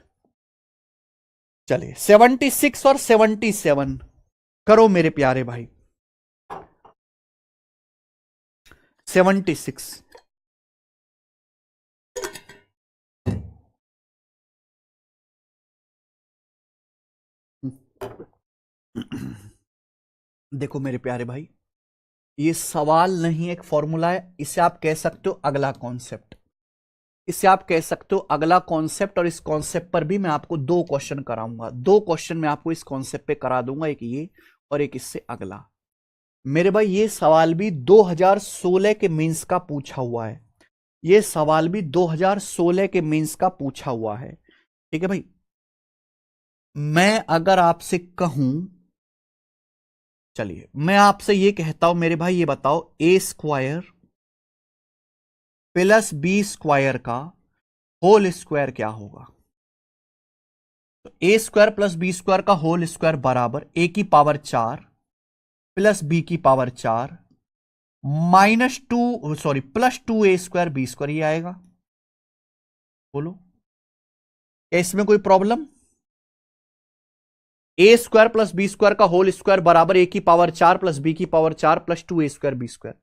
चलिए 76 और 77 करो मेरे प्यारे भाई। 76 देखो मेरे प्यारे भाई, ये सवाल नहीं एक फॉर्मूला है। इसे आप कह सकते हो अगला कॉन्सेप्ट, इसे आप कह सकते हो अगला कॉन्सेप्ट। और इस कॉन्सेप्ट पर भी मैं आपको 2 क्वेश्चन कराऊंगा, 2 क्वेश्चन मैं आपको इस कॉन्सेप्ट पे करा दूंगा, एक ये और एक इससे अगला। मेरे भाई ये सवाल भी 2016 के मेंस का पूछा हुआ है, ये सवाल भी 2016 के मेंस का पूछा हुआ है। ठीक है भाई, मैं अगर आपसे कहूं, चलिए मैं आपसे ये कहता हूं मेरे भाई, ये बताओ a² प्लस b² का होल स्क्वायर क्या होगा? तो a² प्लस b² का होल स्क्वायर बराबर a की पावर 4 प्लस b की power 4 minus 2, sorry plus 2a² b², ये आएगा। बोलो इसमें कोई प्रॉब्लम? a² प्लस b² का होल स्क्वायर बराबर a की पावर 4 प्लस b की पावर 4 प्लस 2a² b²।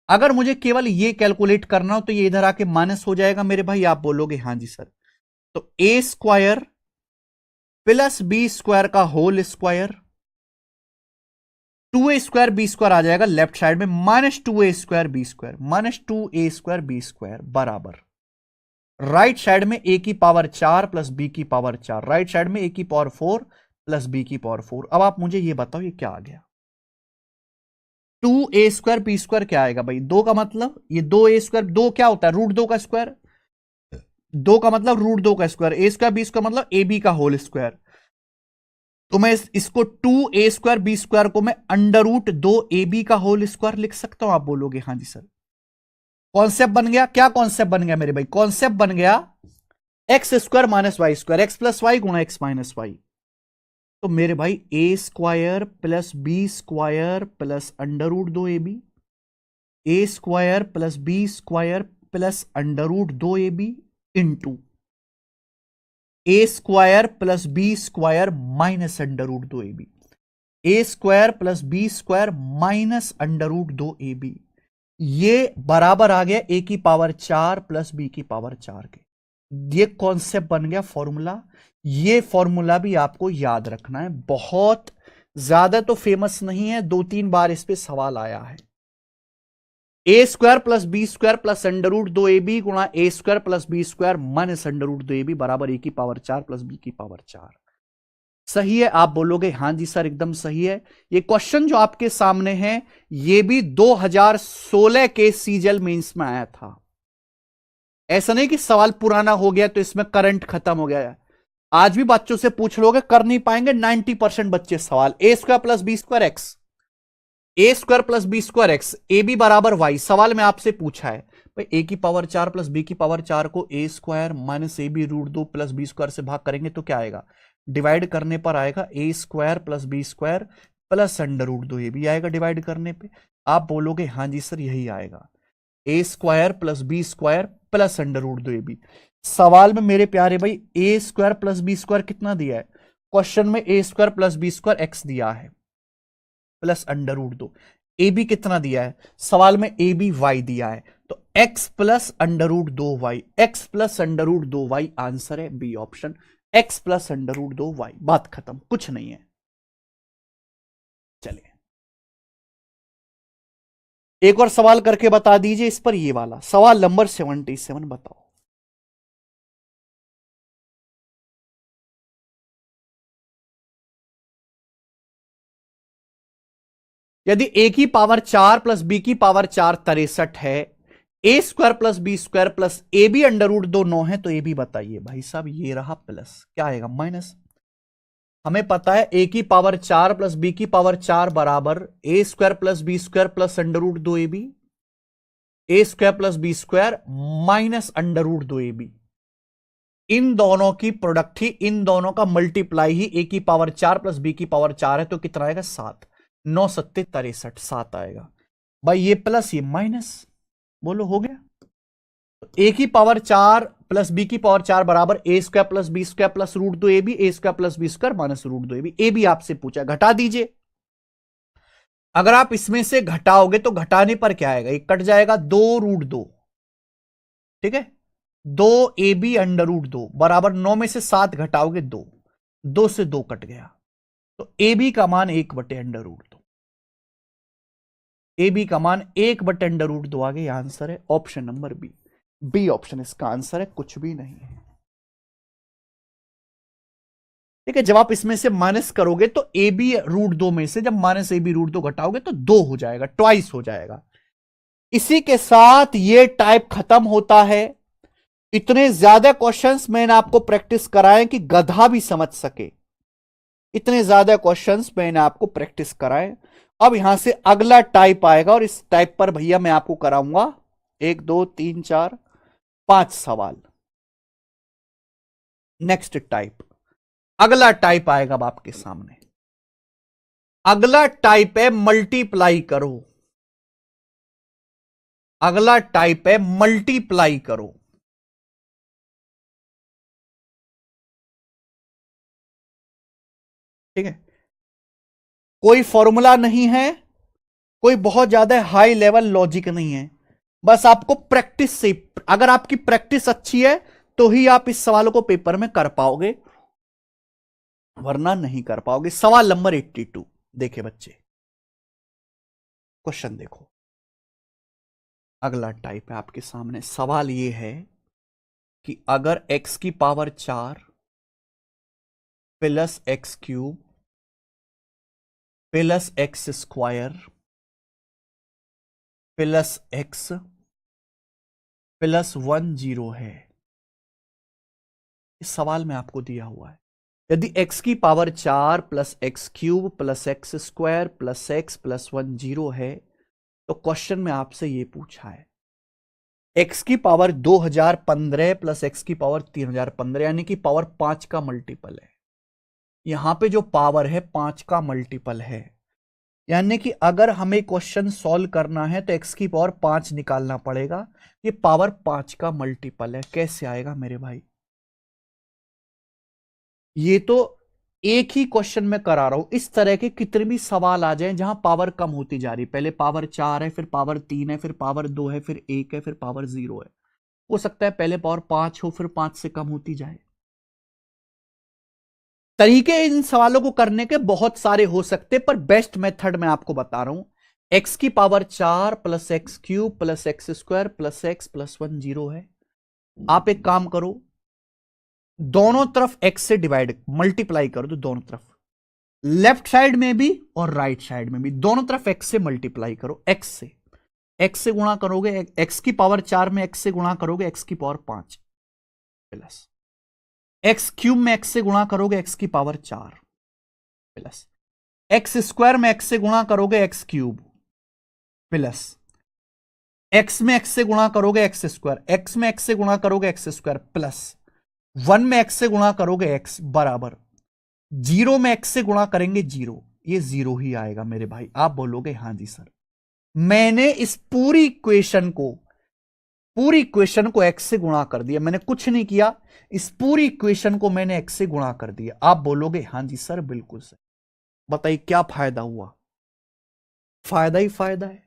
अगर मुझे केवल ये कैलकुलेट करना हो तो ये इधर आके माइनस हो जाएगा मेरे भाई। आप बोलोगे हाँ जी सर, तो a² प्लस b² का होल स्क्वायर, 2a² b² आ जाएगा लेफ्ट साइड में, minus 2a² b² minus 2a² b² बराबर राइट साइड में a की पावर 4 प्लस b की पावर 4, राइट साइड में a की पावर 4 प्लस b की पावर 4। अब आप मुझे ये बताओ ये क्या आ गया? 2a² b² क्या आएगा भाई? 2 का मतलब ये 2a², 2 क्या होता है? √2 का स्क्वायर, 2 का मतलब √2 का स्क्वायर, a² b² मतलब ab का होल स्क्वायर। तो मैं इसको 2a² b² को मैं √2ab का होल स्क्वायर लिख सकता हूं। आप बोलोगे हाँ जी सर। कॉन्सेप्ट बन गया। क्या कॉन्सेप्ट बन गया मेरे भाई? कॉन्सेप्ट बन गया x square minus y square, x plus y गुणा एक्स माइनस वाई। तो मेरे भाई a square plus B square plus under root 2ab, a square plus B square plus under root 2ab into a square plus B square minus under root 2ab, a square plus B square minus under root 2ab, ये बराबर आ गया a की power 4 plus b की power 4 के। ये concept बन गया फॉर्मूला। ये फॉर्मूला भी आपको याद रखना है, बहुत ज्यादा तो फेमस नहीं है, 2-3 बार इस पे सवाल आया है। A square plus B square plus under root 2ab गुणा a square plus B square minus under root 2ab बराबर ए की पावर 4 प्लस बी की पावर 4। सही है? आप बोलोगे हां जी सर एकदम सही है। ये क्वेश्चन जो आपके सामने है ये भी 2016 के सीजल मेंस में आया था। ऐसा नहीं कि सवाल पुराना हो गया तो इसमें करंट खत्म हो गया है। आज भी बच्चों से पूछ लोगे कर नहीं पाएंगे 90% बच्चे सवाल। A square plus B square x, a square plus B square x, a b बराबर वाई। सवाल में आपसे पूछा है भाई ए की पावर 4 प्लस बी की पावर 4 को a square minus a b root 2 plus B square से भाग करेंगे तो क्या आएगा? डिवाइड करने पर आएगा a square plus B square plus under root 2ab आएगा डिवाइड करने पे। आप बोलोगे हां जी सर यही आएगा, a square plus B square plus under root 2ab। सवाल में मेरे प्यारे भाई a square plus B square कितना दिया है? क्वेश्चन में ए square plus B square x दिया है plus under root 2। A b कितना दिया है? सवाल में ए बी वाई दिया है, तो x plus under root 2y, x plus under root 2y answer है b option, x plus under root 2y। बात खत्म, कुछ नहीं है। चलिए एक और सवाल करके बता दीजिए इस पर, ये वाला सवाल नंबर 77 बताओ। यदि ए की पावर 4 प्लस बी की पावर 4 63 है, a square plus B square plus A b under root 2 9 है, तो ए बी बताइए। भाई साहब ये रहा प्लस, क्या आएगा? माइनस। हमें पता है ए की पावर 4 प्लस बी की पावर 4 बराबर a square plus B square plus under root 2ab, a square plus B square minus under root 2ab। इन दोनों की प्रोडक्ट ही, इन दोनों का मल्टीप्लाई ही ए की पावर 4 प्लस बी की पावर 4 है, तो कितना आएगा? 7। 9 सत्ते 63, 7 आएगा। भाई ये प्लस ये माइनस, बोलो हो गया। ए की पावर 4 प्लस बी की पावर 4 बराबर a square plus B square plus root 2ab, a square plus B square minus root 2ab। A b आपसे पूछा, घटा दीजिए। अगर आप इसमें से घटाओगे तो घटाने पर क्या आएगा? एक कट जाएगा, 2 रूट 2, ठीक है। 2 ए बी अंडर रूट 2 बराबर 9 में से 7 घटाओगे 2, 2 से 2 कट गया, तो ए बी का मान 1 बटे अंडर रूट 2, ए बी का मान 1 बटे अंडर रूट 2 आ गया। आंसर है option number b, b option इसका आंसर है, कुछ भी नहीं है। ठीक है, जब आप इसमें से माइनस करोगे तो ए बी रूट 2 में से जब माइनस ए बी रूट 2 घटाओगे तो 2 हो जाएगा, ट्वाइस हो जाएगा। इसी के साथ ये टाइप खत्म होता है। इतने ज्यादा क्वेश्चंस मैंने आपको प्रैक्टिस कराए कि गधा भी समझ सके, इतने ज्यादा क्वेश्चंस मैंने आपको प्रैक्टिस कराए। अब यहां से अगला टाइप आएगा और इस टाइप पर भैया मैं आपको कराऊंगा 1 2 3 4 5 सवाल। नेक्स्ट टाइप, अगला टाइप आएगा अब आपके सामने। अगला टाइप है मल्टीप्लाई करो, अगला टाइप है मल्टीप्लाई करो। ठीक है, कोई फॉर्मूला नहीं है, कोई बहुत ज्यादा हाई लेवल लॉजिक नहीं है, बस आपको प्रैक्टिस से, अगर आपकी प्रैक्टिस अच्छी है तो ही आप इस सवालों को पेपर में कर पाओगे, वरना नहीं कर पाओगे। सवाल नंबर 82 देखे बच्चे, क्वेश्चन देखो। अगला टाइप है आपके सामने। सवाल यह है कि अगर x की power 4 plus x cube plus x square plus x plus 10 है, इस सवाल में आपको दिया हुआ है। यदि x की power 4 plus x cube plus x square plus x plus 10 है, तो क्वेश्चन में आपसे यह पूछा है एक्स की पावर 2015 प्लस एक्स की पावर 3015 यानी कि पावर 5 का मल्टीपल है। यहां पे जो पावर है 5 का मल्टीपल है, यानी कि अगर हमें क्वेश्चन सॉल्व करना है तो एक्स की पावर 5 निकालना पड़ेगा। ये पावर 5 का मल्टीपल है। कैसे आएगा मेरे भाई? ये तो एक ही क्वेश्चन में करा रहा हूं। इस तरह के कितने भी सवाल आ जाएं जहां पावर कम होती जा रही, पहले पावर 4 है, फिर पावर 3 है, फिर पावर 2 है, फिर 1 है, फिर पावर 0 है। हो सकता है पहले पावर 5 हो, फिर 5 से कम होती जाए। तरीके इन सवालों को करने के बहुत सारे हो सकते, पर बेस्ट मेथड मैं आपको बता रहा हूं। एक्स की power 4 plus x cube plus x square plus x plus 1 0 है। आप एक काम करो, दोनों तरफ एक्स से डिवाइड मल्टीप्लाई कर दो, दोनों तरफ, लेफ्ट साइड में भी और राइट साइड में भी, दोनों तरफ एक्स से मल्टीप्लाई करो। एक्स से गुणा करोगे, एक्स की पावर 4 में एक्स से गुणा करोगे एक्स की पावर 5 प्लस एक्स क्यूब में एक्स से गुणा करोगे एक्स की पावर 4 प्लस एक्स स्क्वायर में एक्स से गुणा करोगे एक्स क्यूब प्लस एक्स में एक्स से गुणा करोगे एक्स स्क्वायर, एक्स में एक्स से गुणा करोगे एक्स स्क्वायर प्लस 1 में एक्स से गुणा करोगे एक्स बराबर 0 में एक्स से गुणा करेंगे 0। ये 0 ही आएगा मेरे भाई। आप बोलोगे हां जी सर, मैंने इस पूरी इक्वेशन को एक्स से गुणा कर दिया, मैंने कुछ नहीं किया, इस पूरी इक्वेशन को मैंने एक्स से गुणा कर दिया। आप बोलोगे हां जी सर बिल्कुल सर। बताइए क्या फायदा हुआ? फायदा ही फायदा है,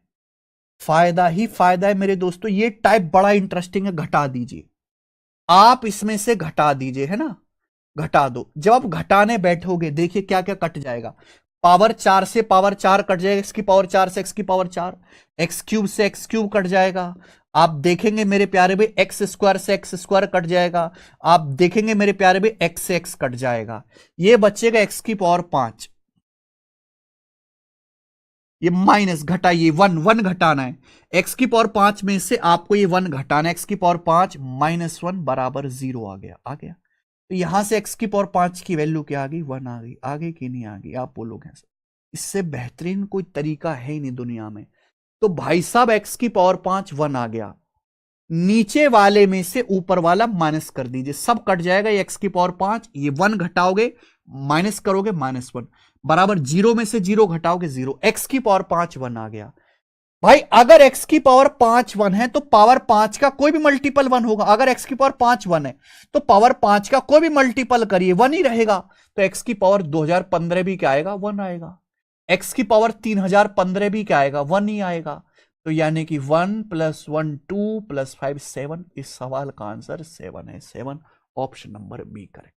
फायदा ही फायदा है मेरे दोस्तों। ये टाइप बड़ा इंटरेस्टिंग है, घटा दीजिए, आप इसमें से घटा दीजिए, है ना, घटा दो। जब आप घटाने बैठोगे देखिए क्या क्या कट जाएगा। पावर 4 से पावर 4 कट जाएगा, एक्स की पावर 4 से एक्स की पावर 4, एक्स क्यूब से एक्स क्यूब कट जाएगा। आप देखेंगे मेरे प्यारे भाई एक्स स्क्वायर से एक्स स्क्वायर कट जाएगा। आप देखेंगे मेरे प्यारे भाई एक्स से एक्स कट जाएगा। ये बचेगा एक्स की पावर 5, ये माइनस घटाइए, 1 घटाना है। एक्स की पावर 5 में से आपको ये 1 घटाना है, एक्स की पावर 5 माइनस 1 बराबर 0 आ गया। तो यहां से एक्स की पावर 5 की वैल्यू क्या आ गई? 1 आ गई। आगे की नहीं आ गई? आप बोलोगे इससे बेहतरीन कोई तरीका है ही नहीं दुनिया में। तो भाई साहब एक्स की पावर 5 1 आ गया, नीचे वाले में से ऊपर वाला माइनस कर दीजिए, सब कट जाएगा। ये एक्स की पावर 5, ये 1 घटाओगे माइनस करोगे -1 बराबर 0 में से 0 घटाओगे 0। एक्स की पावर 5 1 आ गया। भाई अगर x की पावर 5 1 है तो पावर 5 का कोई भी मल्टीपल 1 होगा। अगर x की पावर 5 1 है तो पावर 5 का कोई भी मल्टीपल करिए 1 ही रहेगा। तो x की पावर 2015 भी क्या आएगा? 1 आएगा। x की पावर 3015 भी क्या आएगा? 1 ही आएगा। तो यानी कि 1 + 1 2 + 5 7। इस सवाल का आंसर 7 है। 7 ऑप्शन नंबर बी करेक्ट।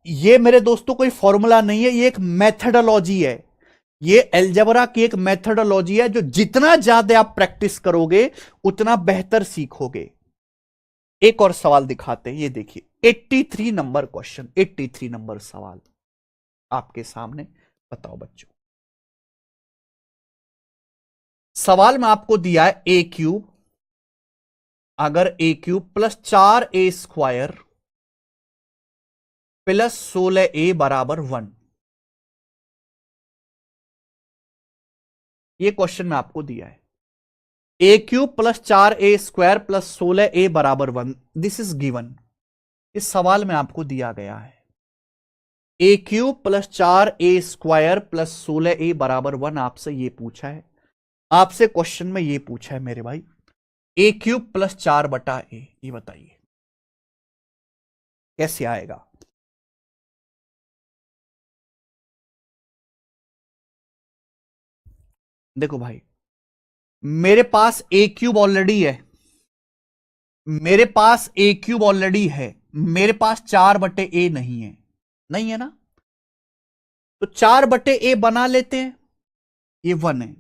ये मेरे दोस्तों कोई फॉर्मूला नहीं है, ये एक मेथडोलॉजी है। ये अलजेब्रा की एक मेथडोलॉजी है, जो जितना ज्यादा आप प्रैक्टिस करोगे उतना बेहतर सीखोगे। एक और सवाल दिखाते हैं, ये देखिए 83 नंबर क्वेश्चन, 83 नंबर सवाल आपके सामने। बताओ बच्चों, सवाल में आपको दिया है ए क्यूब, अगर ए cube plus 4a² plus 16a बराबर 1, ये क्वेश्चन में आपको दिया है। A cube plus 4a² plus 16a बराबर 1, दिस इज गिवन। इस सवाल में आपको दिया गया है a cube plus 4a² plus 16a बराबर 1। आपसे ये पूछा है, आपसे क्वेश्चन में ये पूछा है मेरे भाई ए क्यूब प्लस 4/a, ये बताइए कैसे आएगा? देखो भाई, मेरे पास ए क्यूब ऑलरेडी है, मेरे पास ए क्यूब ऑलरेडी है, मेरे पास 4/a नहीं है, नहीं है ना, तो 4/a बना लेते हैं, ये 1 है।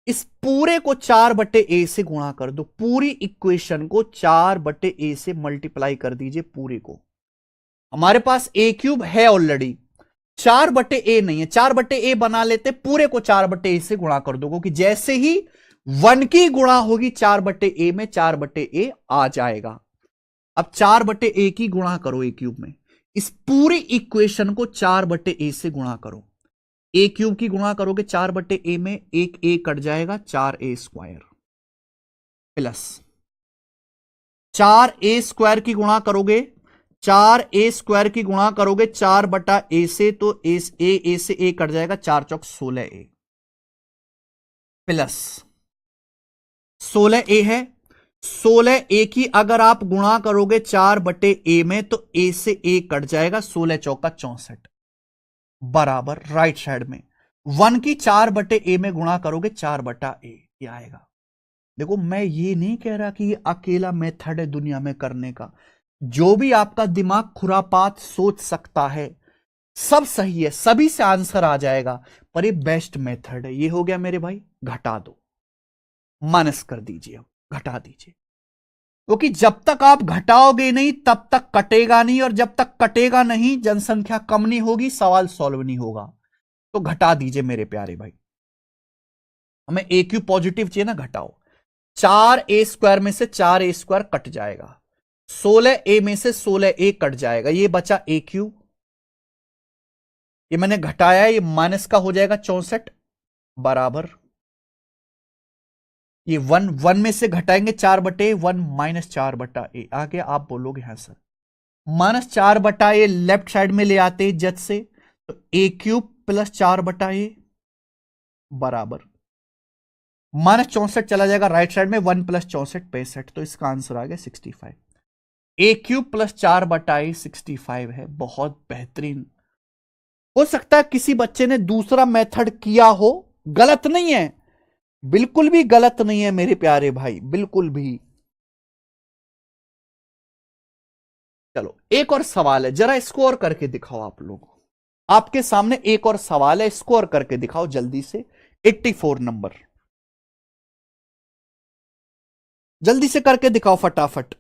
इस पूरे को 4/a से गुणा कर दो, पूरी इक्वेशन को 4/a से मल्टीप्लाई कर दीजिए पूरे को। हमारे पास ए क्यूब है ऑलरेडी, 4/a नहीं है, 4/a बना लेते, पूरे को 4/a से गुणा कर दो, क्योंकि जैसे ही 1 की गुणा होगी 4/a में 4/a आ जाएगा। अब 4/a की गुणा करो ए क्यूब में, इस पूरी इक्वेशन को 4/a से गुणा करो। ए क्यूब की गुणा करोगे 4/a में, एक ए कट जाएगा, 4a² प्लस 4a² की गुणा करोगे, 4a² की गुणा करोगे 4/a से, तो ए से ए कट जाएगा, 4 चौक 16a प्लस 16a है, 16a की अगर आप गुणा करोगे 4/a में, तो ए से ए कट जाएगा, 16 चौका 64 बराबर राइट साइड में 1 की 4/a में गुणा करोगे 4/a, ये आएगा। देखो मैं ये नहीं कह रहा कि ये अकेला मेथड है दुनिया में करने का, जो भी आपका दिमाग खुरापात सोच सकता है सब सही है, सभी से आंसर आ जाएगा, पर ये बेस्ट मेथड है। ये हो गया मेरे भाई, घटा दो, माइनस कर दीजिए, अब घटा दीजिए, क्योंकि जब तक आप घटाओगे नहीं तब तक कटेगा नहीं, और जब तक कटेगा नहीं जनसंख्या कम नहीं होगी, सवाल सॉल्व नहीं होगा। तो घटा दीजिए मेरे प्यारे भाई, हमें ए क्यू पॉजिटिव चाहिए ना, घटाओ। 4a² में से 4a² कट जाएगा, 16a में से 16a कट जाएगा, ये बचा ए क्यू, ये मैंने घटाया, ये माइनस का हो जाएगा 64 बराबर, ये 1 में से घटाएंगे 4/1 -4/a आ गया। आप बोलोगे हाँ सर, -4/a लेफ्ट साइड में ले आते जज से, तो a³ प्लस 4/a बराबर -64 चला जाएगा राइट साइड में, 1 + 64 65, तो इसका आंसर आ गया 65। a³ प्लस 4/a 65 है, बहुत बेहतरीन। हो सकता है किसी बच्चे ने दूसरा मेथड किया हो, गलत नहीं है, बिल्कुल भी गलत नहीं है मेरे प्यारे भाई, बिल्कुल भी। चलो एक और सवाल है, जरा स्कोर करके दिखाओ आप लोग, आपके सामने एक और सवाल है, स्कोर करके दिखाओ जल्दी से। 84 नंबर, जल्दी से करके दिखाओ फटाफट।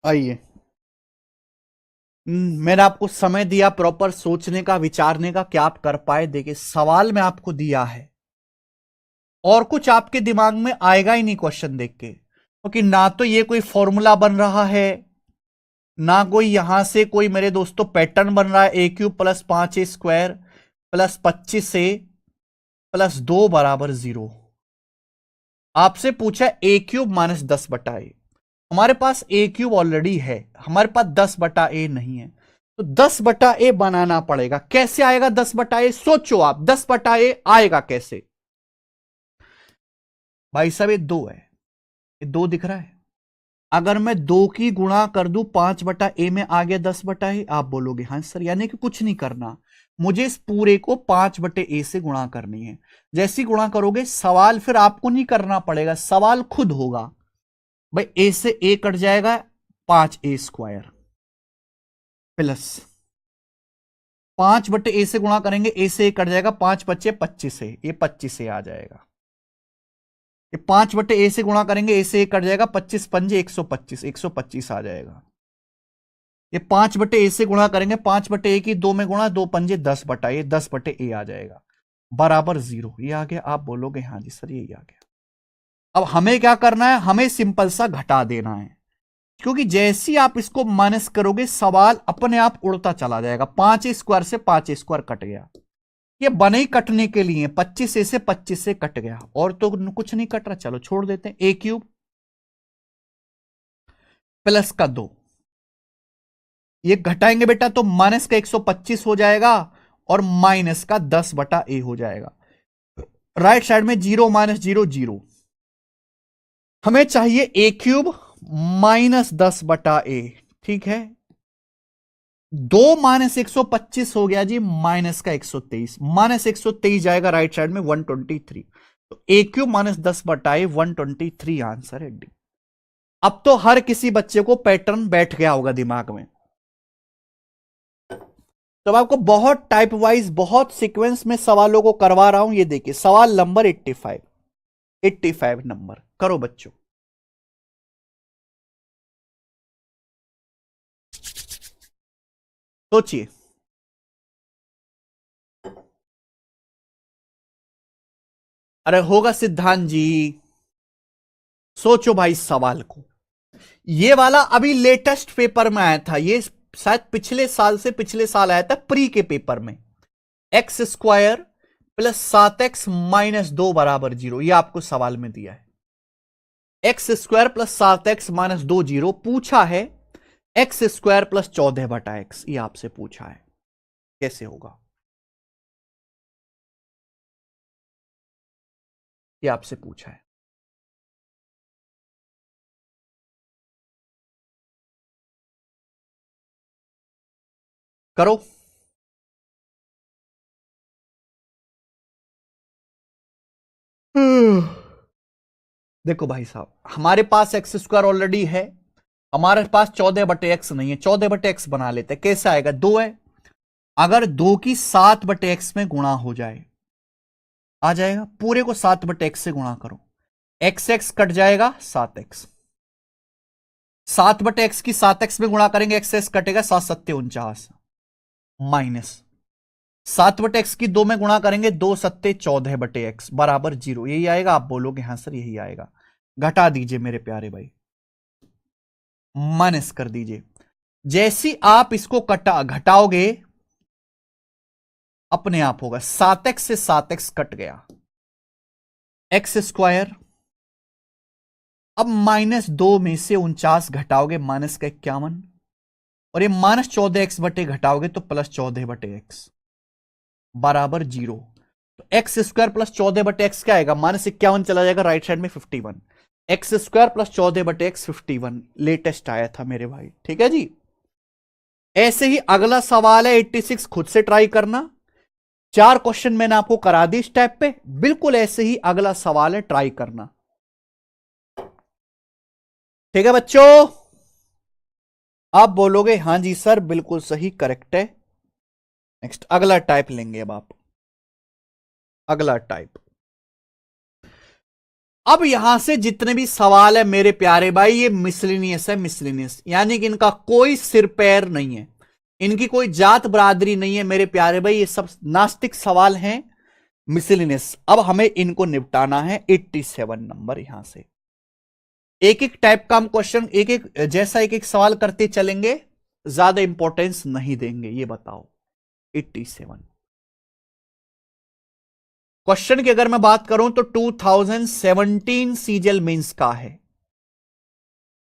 आइए, मैंने आपको समय दिया प्रॉपर सोचने का, विचारने का, क्या आप कर पाए। देखिए सवाल मैं आपको दिया है और कुछ आपके दिमाग में आएगा ही नहीं क्वेश्चन देख के, क्योंकि ना तो ये कोई फॉर्मूला बन रहा है, ना कोई यहां से कोई मेरे दोस्तों पैटर्न बन रहा है। A cube plus 5a² plus 25a plus 2 बराबर 0। आपसे पूछा ए क्यूब माइनस 10/a। हमारे पास ए क्यूब ऑलरेडी है, हमारे पास 10/a नहीं है, तो 10/a बनाना पड़ेगा। कैसे आएगा 10/a? सोचो आप, 10/a आएगा कैसे? भाई साहब ये 2 है, ये 2 दिख रहा है। अगर मैं 2 की गुणा कर दूं 5/a में आ गया 10/a। आप बोलोगे हाँ सर, यानी कि कुछ नहीं करना, मुझे इस पूरे को 5/a से गुणा करनी है। जैसी गुणा करोगे सवाल फिर आपको नहीं करना पड़ेगा, सवाल खुद होगा। भाई ए से ए कट जाएगा, 5a² प्लस 5/a से गुणा करेंगे, ए से ए कट जाएगा, 5×5 25 है, ये 25 से आ जाएगा। ये 5/a से गुणा करेंगे, ए से ए कट जाएगा, 25×5 125, 125 आ जाएगा। ये 5/a से गुणा करेंगे, 5/a की 2 में गुणा, 2×5 10/a, ये 10/a आ जाएगा बराबर 0। ये आ गया। आप बोलोगे हाँ जी सर यही आ गया। अब हमें क्या करना है, हमें सिंपल सा घटा देना है, क्योंकि जैसे ही आप इसको माइनस करोगे सवाल अपने आप उड़ता चला जाएगा। 5a² से 5a² कट गया, ये बने ही कटने के लिए, 25a से 25 से कट गया, और तो कुछ नहीं कट रहा। चलो छोड़ देते हैं। ए क्यूब प्लस का 2, ये घटाएंगे बेटा तो माइनस का 125 हो जाएगा और माइनस का 10/a हो जाएगा। राइट साइड में 0 - 0 0। हमें चाहिए ए क्यूब माइनस 10/a, ठीक है। 2 - 125 हो गया जी, माइनस का 123, -123 जाएगा राइट साइड में 123। तो ए क्यूब माइनस 10/a 123 आंसर है डी। अब तो हर किसी बच्चे को पैटर्न बैठ गया होगा दिमाग में। तो आपको बहुत टाइप वाइज, बहुत सीक्वेंस में सवालों को करवा रहा हूं। ये देखिए सवाल नंबर 85 नंबर करो बच्चों। सोचिए, अरे होगा सिद्धांत जी, सोचो भाई सवाल को। ये वाला अभी लेटेस्ट पेपर में आया था, ये शायद पिछले साल से पिछले साल आया था प्री के पेपर में। x² प्लस 7x माइनस 2 बराबर 0, ये आपको सवाल में दिया है। x² प्लस 7x माइनस 2 0 पूछा है, x² प्लस 14/x ये आपसे पूछा है। कैसे होगा ये आपसे पूछा है। करो। देखो भाई साहब, हमारे पास x² ऑलरेडी है, हमारे पास 14/x नहीं है। 14/x बना लेते हैं। कैसे आएगा, 2 है, अगर 2 की 7/x में गुणा हो जाए आ जाएगा। पूरे को 7/x से गुणा करो, x कट जाएगा 7x, 7/x की 7x में गुणा करेंगे, x कटेगा 7×7 = 49 माइनस 7/x की 2 में गुणा करेंगे, 2×7 = 14/x बराबर 0। यही आएगा। आप बोलोगे हाँ सर यही आएगा। घटा दीजिए मेरे प्यारे भाई, माइनस कर दीजिए। जैसी आप इसको घटाओगे अपने आप होगा। 7x से 7x कट गया, x²। अब -2 में से 49 घटाओगे, माइनस का 51, और ये -14x घटाओगे तो प्लस 14/x बराबर 0। तो x² प्लस 14/x क्या आएगा, -51 चला जाएगा राइट साइड में 51। x² प्लस 14/x 51 लेटेस्ट आया था मेरे भाई, ठीक है जी। ऐसे ही अगला सवाल है 86, खुद से ट्राई करना। 4 क्वेश्चन मैंने आपको करा दी इस टाइप पे, बिल्कुल ऐसे ही अगला सवाल है, ट्राई करना। ठीक है बच्चों, आप बोलोगे हां जी सर बिल्कुल सही, करेक्ट है। नेक्स्ट अगला टाइप लेंगे अब आप, अगला टाइप। अब यहां से जितने भी सवाल है मेरे प्यारे भाई, ये मिसलिनियस है, मिसलिनियस यानी कि इनका कोई सिर पैर नहीं है, इनकी कोई जात बरादरी नहीं है मेरे प्यारे भाई, ये सब नास्तिक सवाल हैं, मिसलिनियस। अब हमें इनको निपटाना है 87 नंबर। यहां से एक एक टाइप का हम क्वेश्चन, एक एक जैसा एक एक सवाल करते चलेंगे, ज्यादा इंपॉर्टेंस नहीं देंगे। ये बताओ 87 क्वेश्चन की अगर मैं बात करूं तो 2017 सीजीएल मेंस का है।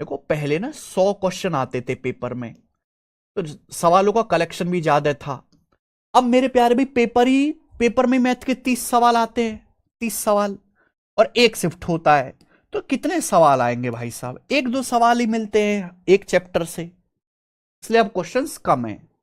देखो पहले ना 100 क्वेश्चन आते थे पेपर में, तो सवालों का कलेक्शन भी ज्यादा था। अब मेरे प्यारे भी पेपर में मैथ के 30 सवाल आते हैं, 30 सवाल, और एक शिफ्ट होता है, तो कितने सवाल आएंगे भाई साहब? एक दो सवाल ही मिलते हैं एक चैप्टर से, इसलिए अब क्वेश्चंस कम है।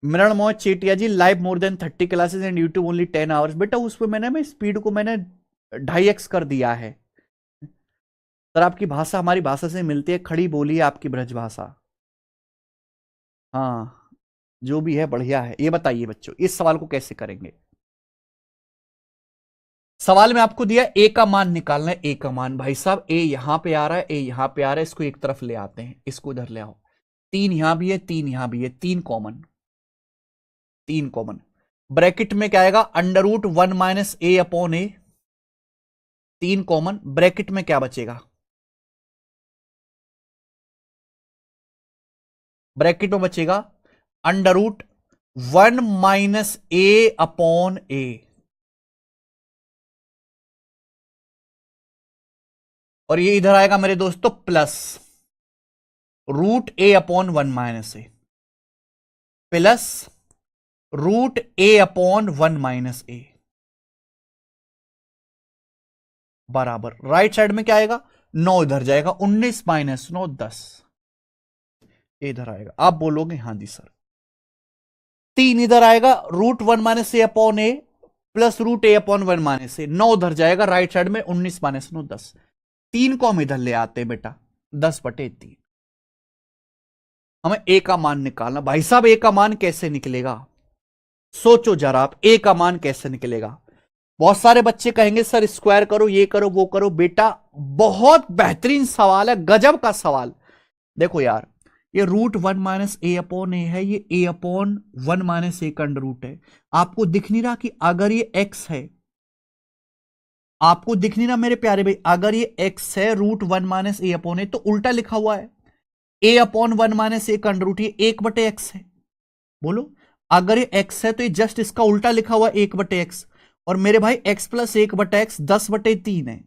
Mrinmoh Chetia ji, live more than 30 classes and YouTube only 10 hours. बेटा उसमें मैं स्पीड को मैंने 2.5x कर दिया है सर। आपकी भाषा हमारी भाषा से मिलती है, खड़ी बोली है आपकी ब्रज भाषा। हाँ, जो भी है बढ़िया है। ये बताइए बच्चों, इस सवाल को कैसे करेंगे? सवाल में आपको दिया ए का मान निकालना है। ए का मान भाई साहब, ए यहां पे आ रहा है, ए यहां पे आ रहा है, इसको एक तरफ ले आते हैं, इसको इधर ले आओ। 3 यहां भी है, 3 यहां भी है, 3 कॉमन, 3 कॉमन। ब्रैकेट में क्या आएगा? √1 - a/a। 3 कॉमन, ब्रैकेट में क्या बचेगा? ब्रैकेट में बचेगा √1 - a/a। और ये इधर आएगा मेरे दोस्तों plus √a/1 - a plus √a/1 - a बराबर राइट साइड में क्या आएगा? 9 इधर जाएगा, 19 - 9 10, इधर आएगा। आप बोलोगे हाँ जी सर। 3 इधर आएगा, √1 - a/a प्लस √a/1 - a। 9 उधर जाएगा राइट साइड में, 19 - 9 10। 3 को हम इधर ले आते हैं बेटा, 10/3। हमें ए का मान निकालना। भाई साहब ए का मान कैसे निकलेगा? सोचो जरा आप, ए का मान कैसे निकलेगा? बहुत सारे बच्चे कहेंगे सर स्क्वायर करो, ये करो, वो करो। बेटा बहुत बेहतरीन सवाल है, गजब का सवाल। देखो यार, ये √1 - a/a है, ये a/1 - a का अंडर रूट है। आपको दिख नहीं रहा कि अगर ये x है, आपको दिख नहीं रहा मेरे प्यारे भाई, अगर ये x है √1 - a/a तो उल्टा लिखा हुआ है, a/1 - a का अंडर रूट, ये 1/x है। बोलो, अगर ये x है तो ये जस्ट इसका उल्टा लिखा हुआ 1/x। और मेरे भाई x प्लस 1/x 10/3 है,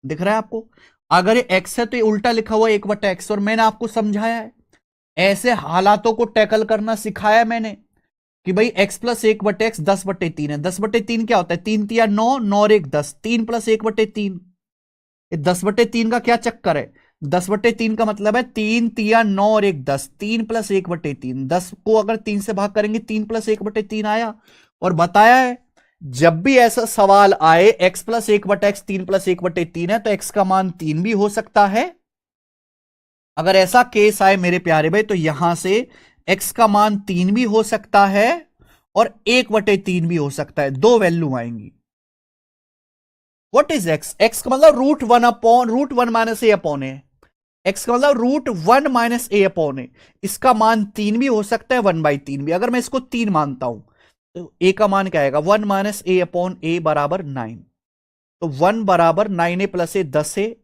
दिख रहा है आपको? अगर ये x है तो ये उल्टा लिखा हुआ 1/x। और मैंने आपको समझाया है, ऐसे हालातों को टैकल करना सिखाया मैंने कि भाई x प्लस 1/x 10/3 है। 10/3 क्या होता है? 3 तिया 9, 9 और 1 10, 3 प्लस 1/3। ये 10/3 का क्या चक्कर है? 10/3 का मतलब है 3 तिया 9 और 1 10, 3 प्लस 1/3। 10 को अगर 3 से भाग करेंगे, 3 प्लस 1/3 आया। और बताया है, जब भी ऐसा सवाल आए x प्लस 1/x 3 प्लस 1/3 है, तो x का मान 3 भी हो सकता है। अगर ऐसा केस आए मेरे प्यारे भाई, तो यहां से x का मान 3 भी हो सकता है और 1/3 भी हो सकता है। दो वैल्यू आएंगी। What is x? x का मतलब √1 - a/a। x का मतलब √1 - a/a। इसका मान 3 भी हो सकता है, 1/3 भी। अगर मैं इसको 3 मानता हूं, तो a का मान क्या आएगा? 1 - a/a बराबर 9। तो 1 बराबर 9a प्लस a 10a,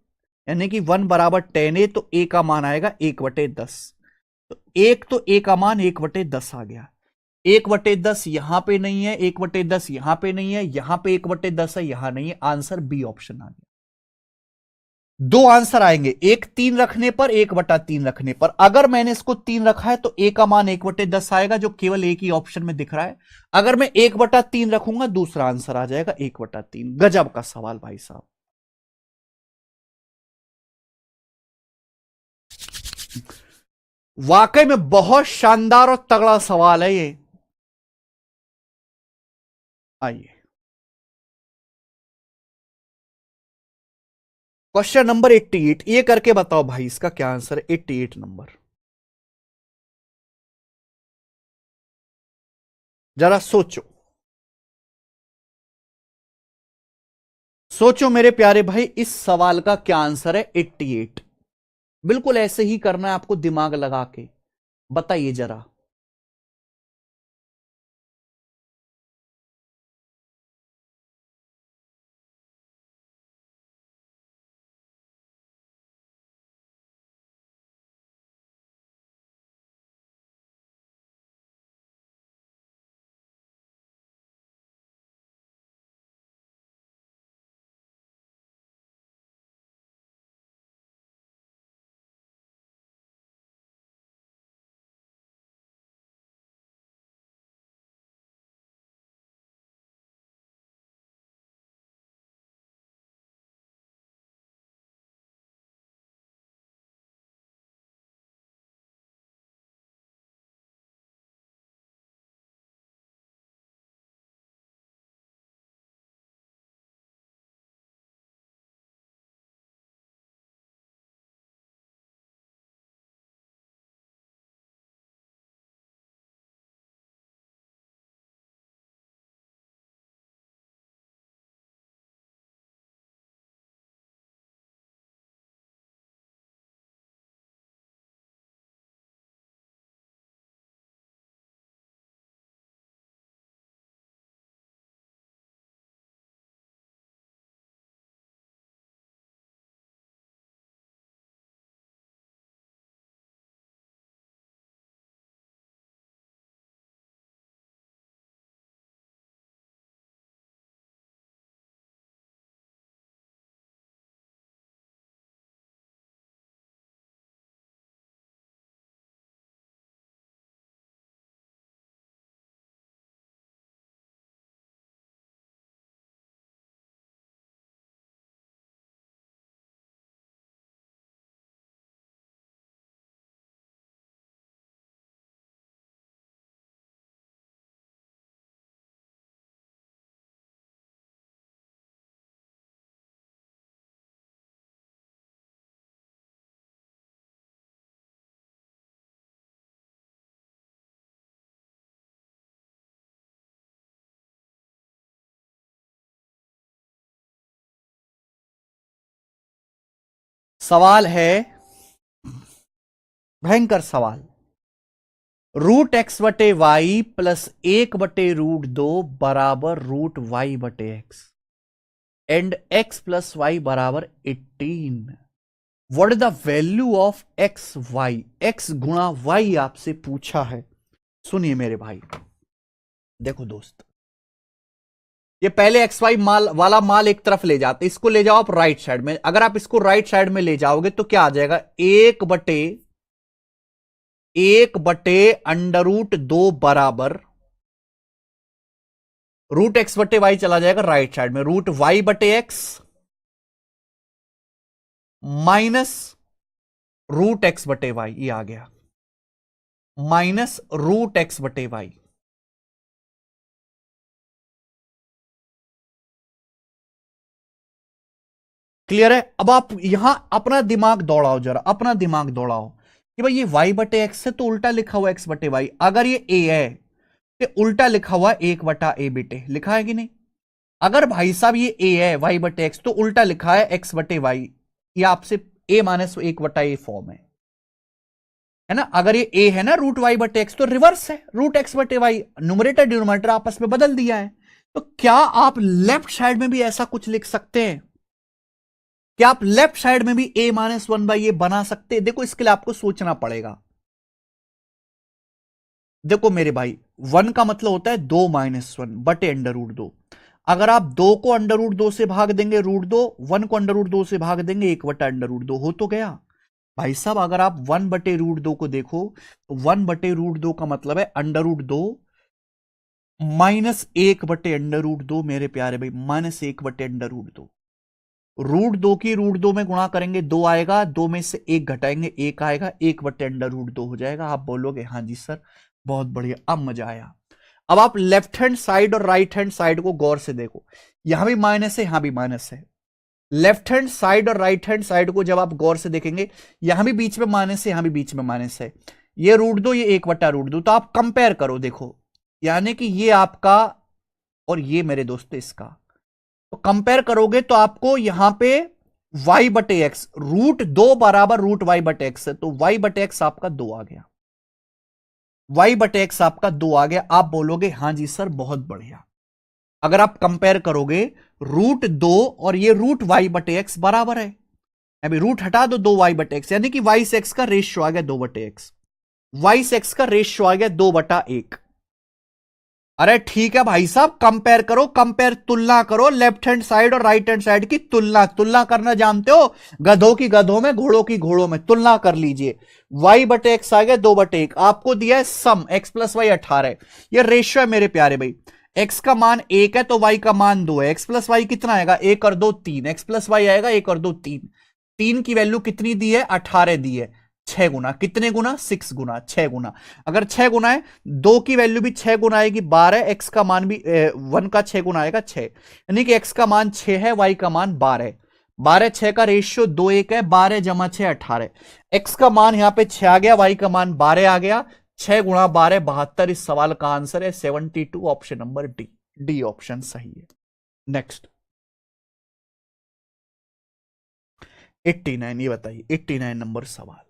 यानी कि 1 बराबर 10a। तो a का मान आएगा 1/10। तो एक, तो a का मान 1/10 आ गया। 1/10 यहां पे नहीं है, 1/10 यहां पे नहीं है, यहां पे 1/10 है, यहां नहीं है। आंसर बी ऑप्शन आ गया। दो आंसर आएंगे, एक 3 रखने पर, 1/3 रखने पर। अगर मैंने इसको 3 रखा है तो a का मान 1/10 आएगा, जो केवल एक ही ऑप्शन में दिख रहा है। अगर मैं 1/3 रखूंगा, दूसरा आंसर आ जाएगा 1/3। गजब का सवाल भाई साहब। वाकई में बहुत शानदार और तगड़ा सवाल है ये। आइए, क्वेश्चन नंबर 88, ये करके बताओ भाई इसका क्या आंसर है। 88 नंबर। जरा सोचो, सोचो मेरे प्यारे भाई, इस सवाल का क्या आंसर है? 88। बिल्कुल ऐसे ही करना है आपको, दिमाग लगा के। बताइए जरा। सवाल है, भयंकर सवाल। रूट एक्स बटे वाई प्लस 1/√2 बराबर रूट वाई बटे x and x plus y बराबर 18। What is the value of x Y? X गुणा वाई आपसे पूछा है। सुनिए मेरे भाई, देखो दोस्त, ये पहले एक्स वाई वाला माल एक तरफ ले जाते, इसको ले जाओ आप राइट साइड में। अगर आप इसको राइट साइड में ले जाओगे तो क्या आ जाएगा? 1/√2 बराबर रूट एक्स बटे वाई चला जाएगा राइट साइड में, रूट वाई बटे एक्स माइनस रूट एक्स बटे वाई, ये आ गया, माइनस रूट एक्स बटे वाई। क्लियर है? अब आप यहां अपना दिमाग दौड़ाओ, जरा अपना दिमाग दौड़ाओ कि भाई ये y बटे एक्स है तो उल्टा लिखा हुआ एक्स बटे वाई। अगर ये a है तो उल्टा लिखा हुआ 1/a बेटे, लिखा है कि नहीं? अगर भाई साहब ये a है y बटे एक्स तो उल्टा लिखा है x बटे वाई। ये आपसे a माइनस 1/a फॉर्म है ना? अगर ये a है ना रूट y बटे एक्स तो रिवर्स है, रूट x बटे वाई। न्यूमरेटर डिनोमिनेटर आपस में बदल दिया है। तो क्या आप लेफ्ट साइड में भी ऐसा कुछ लिख सकते हैं? क्या आप लेफ्ट साइड में भी a-1/a बना सकते हैं? देखो, इसके लिए आपको सोचना पड़ेगा। देखो मेरे भाई, 1 का मतलब होता है 2-1 बटे √2। अगर आप 2 को √2 से भाग देंगे √2, 1 को √2 से भाग देंगे 1/√2, हो तो गया। भाई साहब अगर आप 1/√2 को देखो तो 1/√2 का मतलब है √2 माइनस 1/√2। मेरे प्यारे भाई, माइनस 1/√2। √2 की √2 में गुणा करेंगे 2 आएगा, 2 में से 1 घटाएंगे 1 आएगा, 1/√2 हो जाएगा। आप बोलोगे हाँ जी सर, बहुत बढ़िया, अब मजा आया। अब आप लेफ्ट हैंड साइड और राइट हैंड साइड को गौर से देखो, यहां भी माइनस है, यहां भी माइनस है। लेफ्ट हैंड साइड और राइट हैंड साइड को जब आप गौर से देखेंगे, यहां भी बीच में माइनस है, यहां भी बीच में माइनस है। ये √2, ये 1/√2। तो आप कंपेयर करो, देखो यानी कि ये आपका और ये मेरे दोस्त इसका, तो कंपेयर करोगे तो आपको यहां पे y बटे एक्स, √2 बराबर √y/x है, तो y/x आपका 2 आ गया, y/x आपका 2 आ गया। आप बोलोगे हां जी सर बहुत बढ़िया। अगर आप कंपेयर करोगे √2 और ये √y/x बराबर है, अभी रूट हटा दो 2y/x, यानी कि y से x का रेशियो आ गया 2/x, y से x का रेशियो आ गया 2/1। अरे ठीक है भाई साहब, कंपेयर करो, कंपेयर तुलना करो, लेफ्ट हैंड साइड और राइट हैंड साइड की तुलना, तुलना करना जानते हो, गधों की गधों में, घोड़ों की घोड़ों में तुलना कर लीजिए। y/x आ गया 2/1, आपको दिया है सम x + y 18, ये रेशियो है मेरे प्यारे भाई। x का मान 1 है तो y का मान 2 है, x + y कितना आएगा, 1 और 2 3, x + y आएगा 1 और 2 3, 3 की वैल्यू कितनी दी है, 18 दी है, 6 गुना, कितने गुना, 6 गुना, 6 गुना। अगर 6 गुना है, 2 की वैल्यू भी 6 गुना आएगी 12, एक्स का मान भी 1 का 6 गुना आएगा 6, यानी कि एक्स का मान 6 है, वाई का मान 12, 12 6 का रेशियो 2 1 है, 12 जमा 6 18, एक्स का मान यहां पे 6 आ गया, वाई का मान 12 आ गया, 6 गुणा 12 72। इस सवाल का आंसर है 72, option number D, D option सही है। नेक्स्ट 89, ये बताइए 89 नंबर सवाल।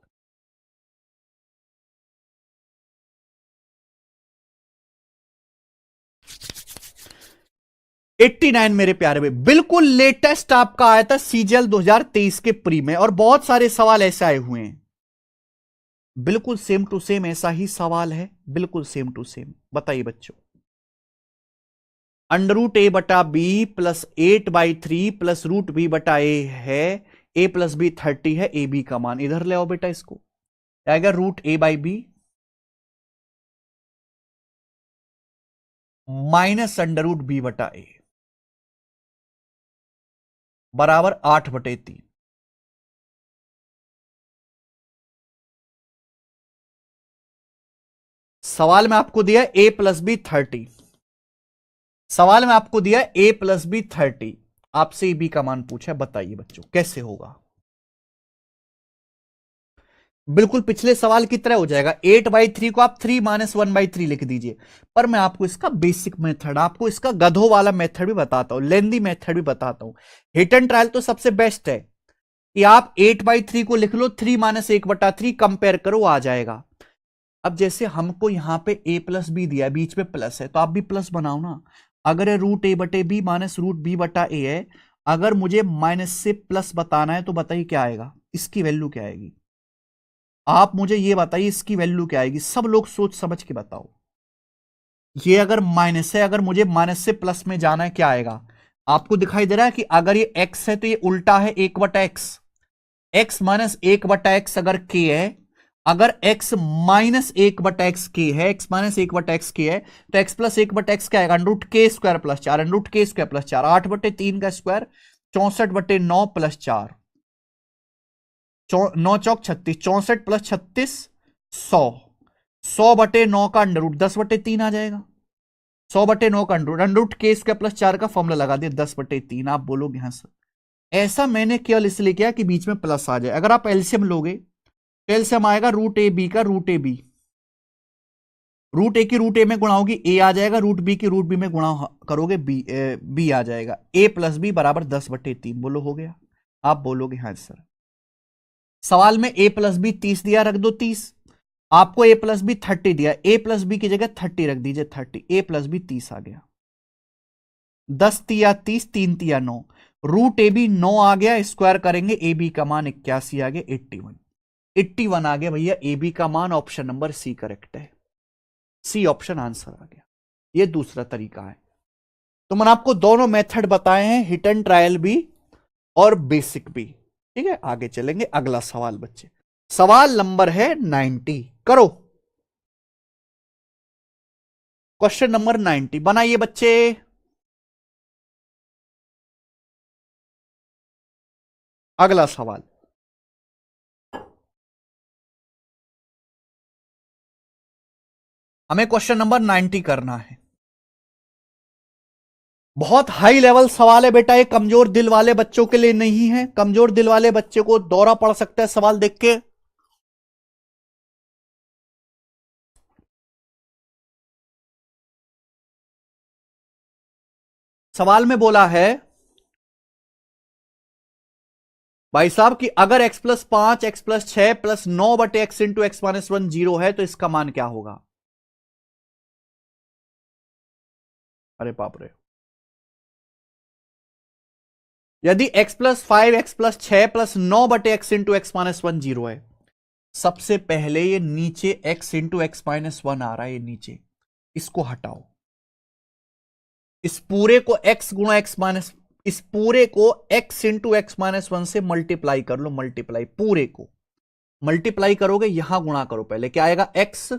89 मेरे प्यारे भाई, बिल्कुल लेटेस्ट आपका आया था सीजीएल 2023 के प्री में, और बहुत सारे सवाल ऐसे आए हुए हैं, बिल्कुल सेम टू सेम ऐसा ही सवाल है, बिल्कुल सेम टू सेम। बताइए बच्चों, √a/b प्लस 8/3 प्लस √b/a है, a + b 30 है, ए बी का मान इधर ले आओ बेटा, इसको आएगा √a/b माइनस √b/a बराबर 8/3। सवाल में आपको दिया a + b 30, सवाल में आपको दिया a + b 30, आपसे b का मान पूछा है, बताइए बच्चों कैसे होगा। बिल्कुल पिछले सवाल की तरह हो जाएगा, 8/3 को आप 3 - 1/3 लिख दीजिए, पर मैं आपको इसका बेसिक मेथड, आपको इसका गधों वाला मेथड भी बताता हूं, लेंदी मेथड भी बताता हूं। हिट एंड ट्रायल तो सबसे बेस्ट है कि आप 8/3 को लिख लो, 3 - 1/3 कंपेयर करो, आ जाएगा। अब जैसे हमको यहां पे a + b दिया है, बीच में प्लस है, तो आप भी प्लस बनाओ ना। अगर √a/b माइनस √b/a है, अगर मुझे माइनस से प्लस बताना है तो बताइए क्या आएगा, इसकी वैल्यू क्या आएगी, आप मुझे ये बताइए इसकी वैल्यू क्या आएगी, सब लोग सोच समझ के बताओ। ये अगर माइनस है, अगर मुझे माइनस से प्लस में जाना है, क्या आएगा, आपको दिखाई दे रहा है कि अगर ये x है तो ये उल्टा है 1/x, x माइनस 1/x अगर k है, अगर x माइनस 1/x k है, x माइनस 1/x k है, तो x + 1/x क्या आएगा, √k² + 4, √k² + 4, 8/3 का स्क्वायर 64/9 + 4, 9 चौक 36, 64 + 36 100, 100/9 का √, 10/3 आ जाएगा, 100/9 का √k² + 4 का फॉर्मूला लगा दिया 10/3। आप बोलोगे हाँ सर, ऐसा मैंने केवल इसलिए किया कि बीच में प्लस आ जाए। अगर आप एलसीएम लोगे तो एलसीएम आएगा √ab का √ab, √a की √a में गुणा होगी a आ जाएगा, √b की √b में गुणा करोगे b आ जाएगा, a + b बराबर 10/3। बोलो हो गया, आप बोलोगे हाँ सर। सवाल में a + b 30 दिया, रख दो 30, आपको a + b 30 दिया, a + b की जगह 30 रख दीजिए, 30, a + b 30 आ गया, 10 तिया 30, 3 तिया 9, √ab 9 आ गया, स्क्वायर करेंगे ab का मान 81 आ गया, 81, 81 आ गया भैया, ab का मान, ऑप्शन नंबर सी करेक्ट है, सी ऑप्शन आंसर आ गया। ये दूसरा तरीका है। तो मैंने आपको दोनों मेथड बताए हैं, हिट एंड ट्रायल भी और बेसिक भी। ठीक है, आगे चलेंगे, अगला सवाल बच्चे, सवाल नंबर है 90, करो क्वेश्चन नंबर 90 बनाइए बच्चे। अगला सवाल, हमें क्वेश्चन नंबर 90 करना है, बहुत हाई लेवल सवाल है बेटा, ये कमजोर दिल वाले बच्चों के लिए नहीं है, कमजोर दिल वाले बच्चे को दौरा पड़ सकता है सवाल देख के। सवाल में बोला है भाई साहब कि अगर x plus 5 x plus 6 plus 9 बटे x into x minus 1 zero है तो इसका मान क्या होगा। अरे बाप रे, यदि x plus 5 x plus 6 plus 9 बटे x into x minus 1 zero है, सबसे पहले ये नीचे x इंटू एक्स माइनस 1 आ रहा है, ये नीचे इसको हटाओ, इस पूरे को x गुणा एक्स माइनस, इस पूरे को x इंटू एक्स माइनस 1 से मल्टीप्लाई कर लो, मल्टीप्लाई पूरे को मल्टीप्लाई करोगे, यहां गुणा करो, पहले क्या आएगा x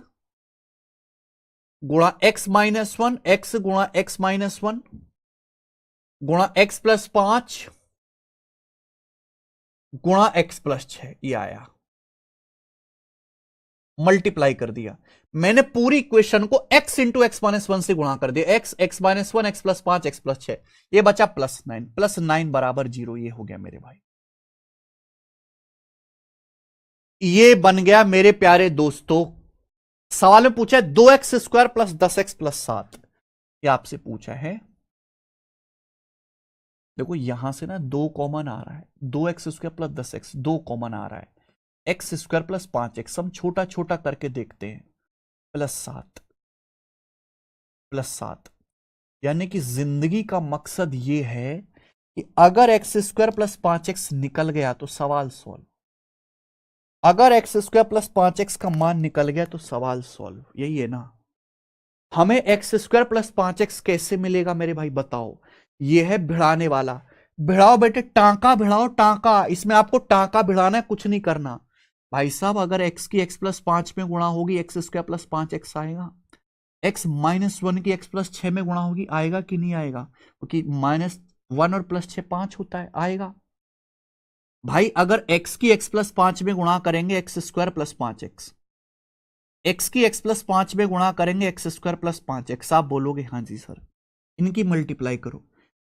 गुणा एक्स माइनस 1, x गुणा एक्स माइनस 1 गुणा x प्लस 5 गुणा x प्लस 6, ये आया, मल्टीप्लाई कर दिया मैंने पूरी इक्वेशन को x इंटू एक्स माइनस 1 से गुणा कर दिया, x x minus 1 x plus 5 x plus 6, ये बचा प्लस 9 बराबर 0, ये हो गया मेरे भाई, ये बन गया मेरे प्यारे दोस्तों। सवाल में पूछा है 2x square plus 10x plus 7, ये आपसे पूछा है, देखो यहां से ना 2 कॉमन आ रहा है, 2x square plus 10x 2 common आ रहा है, एक्स स्क्वायर प्लस 5x हम छोटा छोटा करके देखते हैं, प्लस 7 यानी कि जिंदगी का मकसद ये है कि अगर एक्स स्क्वायर प्लस 5x निकल गया तो सवाल सॉल्व, अगर एक्स स्क्वायर प्लस 5x का मान निकल गया तो सवाल सॉल्व, यही है ना। हमें एक्स स्क्वायर प्लस 5x कैसे मिलेगा मेरे भाई बताओ, ये है भिड़ाने वाला, भिड़ाओ बेटे, टांका भिड़ाओ, टांका, इसमें आपको टांका भिड़ाना है, कुछ नहीं करना भाई साहब। अगर x की x प्लस 5 में गुणा होगी एक्स स्क्वायर प्लस 5x आएगा, x माइनस 1 की x प्लस 6 में गुणा होगी, आएगा कि नहीं आएगा, क्योंकि -1 और प्लस 6 5 होता है, आएगा भाई। अगर x की x प्लस 5 में गुणा करेंगे x square plus 5x, x की x प्लस 5 में गुणा करेंगे एक्स स्क्वायर प्लस 5x, आप बोलोगे हाँ जी सर, इनकी मल्टीप्लाई करो,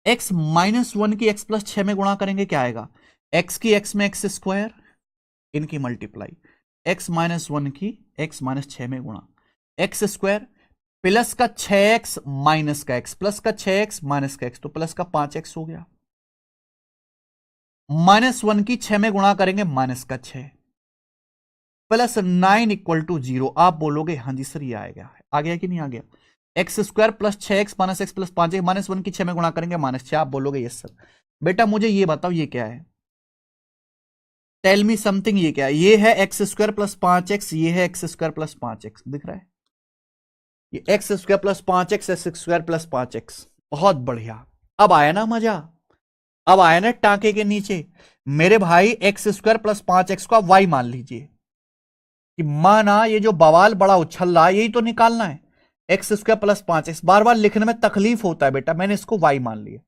x माइनस 1 की x प्लस 6 में गुणा करेंगे क्या आएगा, x की x में एक्स स्क्वायर, इनकी मल्टीप्लाई, x माइनस 1 की x माइनस 6 में गुणा, एक्स स्क्वायर प्लस का 6x माइनस का x, प्लस का 6x माइनस का x, तो प्लस का 5x हो गया, -1 की 6 में गुणा करेंगे माइनस का 6, प्लस 9 इक्वल टू 0, आप बोलोगे हाँ जी सर ये आ गया कि नहीं आ गया, x square plus 6x minus x plus 5 -1 की 6 में गुणा करेंगे -6, आप बोलोगे यस सर। बेटा मुझे ये बताओ ये क्या है, टेल मी समथिंग, ये क्या है, ये है एक्स स्क्वायर प्लस 5x, ये है एक्स स्क्वायर प्लस 5x, दिख रहा है, ये x square plus 5x x square plus 5x, बहुत बढ़िया, अब आया ना मजा, अब आया ना टांके के नीचे मेरे भाई, एक्स स्क्वायर प्लस 5x को आप y मान लीजिए, कि माना ये जो बवाल बड़ा उछल रहा है यही तो निकालना है, एक्स स्क्वायर प्लस 5x, बार बार लिखने में तकलीफ होता है बेटा, मैंने इसको y मान लिया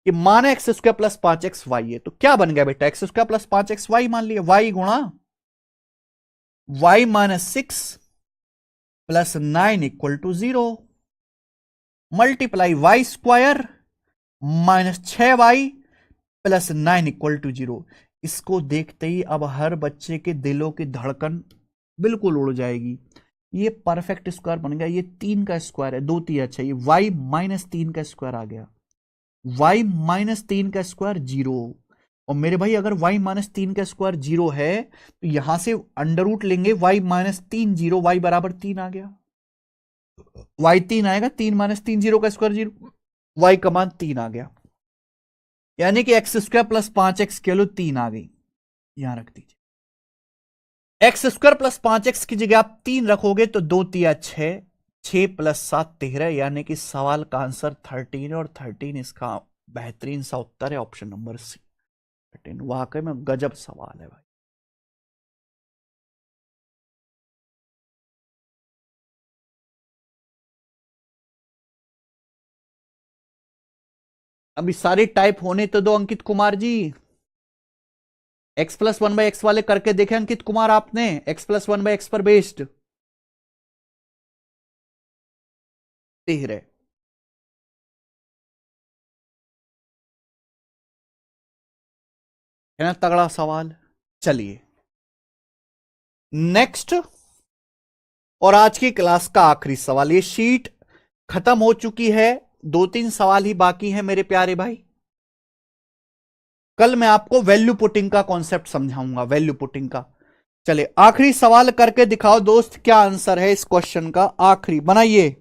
कि माना x square plus 5x y है, तो क्या बन गया बेटा, x square plus 5x y मान लिया, y गुणा y minus 6 plus 9 equal to 0 multiply y square minus 6y plus 9 equal to 0। इसको देखते ही अब हर बच्चे के दिलों की धड़कन बिल्कुल उड़ जाएगी, ये परफेक्ट स्क्वायर बन गया, ये 3 का स्क्वायर है, 2 3, अच्छा ये y माइनस 3 का स्क्वायर आ गया, y माइनस 3 का स्क्वायर 0, और मेरे भाई अगर y माइनस 3 का स्क्वायर 0 है तो यहां से अंडर रूट लेंगे, y माइनस 3 0, y बराबर 3 आ गया, y 3 आएगा, 3 माइनस 3 0 का स्क्वायर 0, y का मान 3 आ गया, यानी कि एक्स स्क्वायर प्लस 5x के लो 3 आ गई, यहां रख दीजिए, एक्स स्क्वायर प्लस 5x की जगह आप 3 रखोगे तो 2 3 6, 6 प्लस 7 13, यानी कि सवाल का आंसर 13 है, और 13 इसका बेहतरीन सा उत्तर है, ऑप्शन नंबर सी 13, वाकई में गजब सवाल है भाई। अभी सारी टाइप होने तो दो Ankit Kumar ji, x plus 1/x वाले करके देखे अंकित कुमार आपने, x प्लस 1/x पर बेस्ड 13 है ना, तगड़ा सवाल। चलिए नेक्स्ट, और आज की क्लास का आखिरी सवाल, ये शीट खत्म हो चुकी है, 2-3 सवाल ही बाकी हैं मेरे प्यारे भाई। कल मैं आपको वैल्यू पुटिंग का कॉन्सेप्ट समझाऊंगा, वैल्यू पुटिंग का। चलिए आखिरी सवाल करके दिखाओ दोस्त, क्या आंसर है इस क्वेश्चन का। आखिरी बनाइए।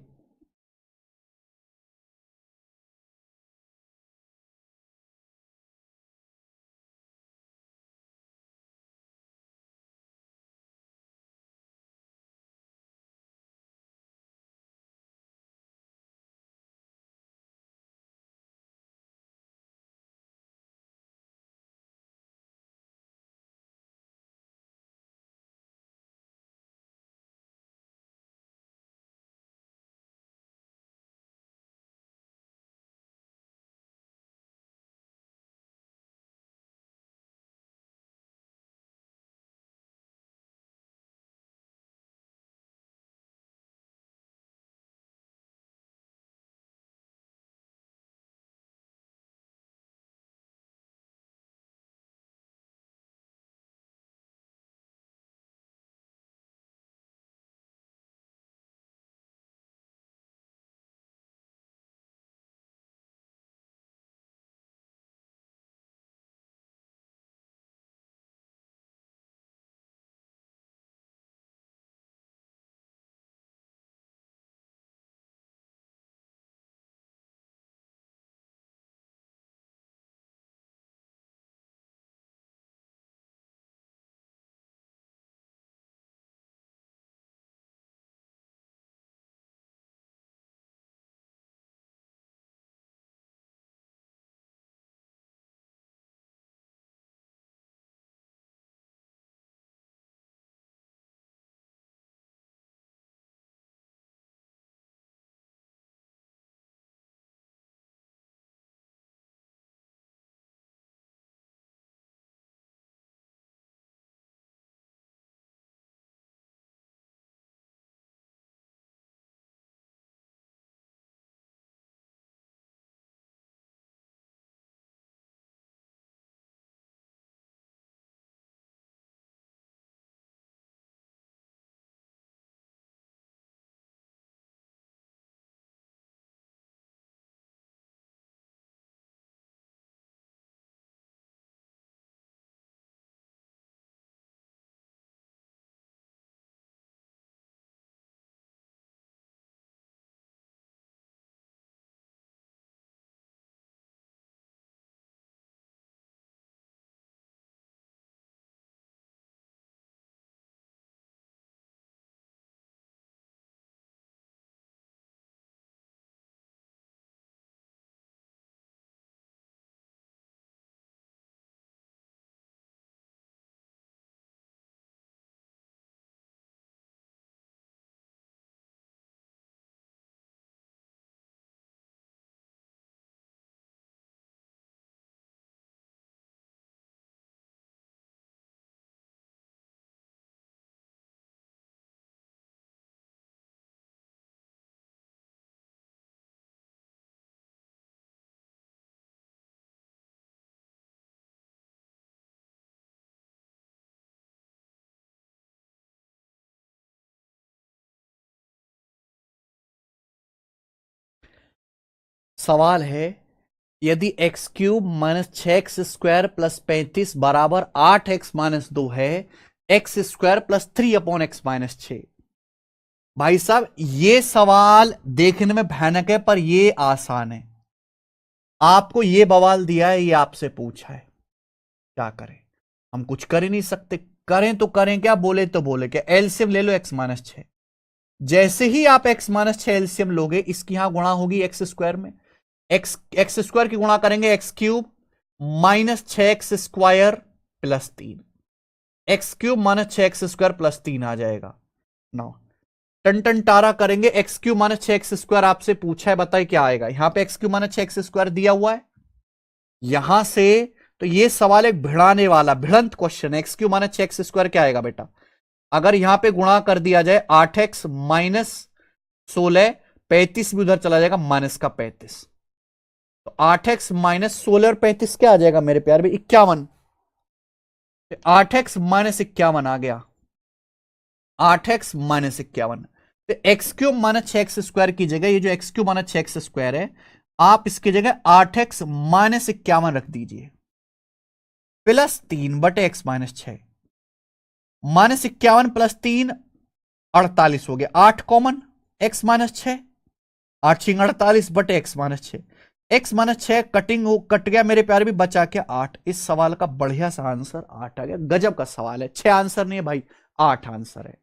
सवाल है, यदि x cube minus 6x² plus 35 बराबर 8x-2 है, एक्स स्क्वायर प्लस 3/x-6। भाई साहब ये सवाल देखने में भयानक है पर ये आसान है। आपको ये बवाल दिया है, ये आपसे पूछा है, क्या करें? हम कुछ कर ही नहीं सकते। करें तो करें क्या, बोले तो बोले क्या। एलसीएम ले लो x-6। जैसे ही आप x-6 एलसीएम लोगे, इसकी यहां गुणा होगी एक्स स्क्वायर में। एक्स स्क्वायर की गुणा करेंगे x cube minus 6x² plus 3। X cube minus 6x² plus 3 आ जाएगा। नौ टन टन टारा करेंगे, एक्स क्यूब माइनस 6x² आपसे पूछा है, बताइए क्या आएगा। यहां पे एक्स क्यूब माइनस 6x² दिया हुआ है यहां से, तो ये सवाल एक भिड़ाने वाला भिड़ंत क्वेश्चन है। एक्स क्यूब माइनस 6x² क्या आएगा बेटा? अगर यहां पे गुणा कर दिया जाए 8x-16, 35 भी उधर चला जाएगा, माइनस का 35, तो 8x-16 और 35 क्या आ जाएगा मेरे प्यार में? 51। 8x-51 आ गया, 8x-51। तो एक्स क्यूब माइनस 6x² की जगह ये जो एक्स क्यूब माइनस 6x² है, आप इसकी जगह 8x माइनस 51 रख दीजिए, प्लस 3/x-6 माइनस 51 प्लस 3 48 हो गया, 8 common, x minus 6, 8 6 48/x-6, x-6 cutting हो, कट गया मेरे प्यारे भी, बचा क्या 8। इस सवाल का बढ़िया सा आंसर 8 आ गया। गजब का सवाल है, 6 आंसर नहीं है भाई, 8 आंसर है।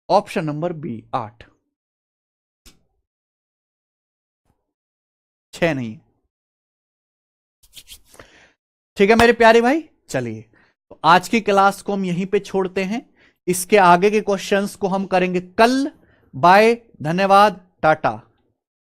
ऑप्शन नंबर बी 8, 6 नहीं। ठीक है मेरे प्यारे भाई, चलिए तो आज की क्लास को हम यहीं पे छोड़ते हैं। इसके आगे के क्वेश्चंस को हम करेंगे कल। बाय, धन्यवाद, टाटा।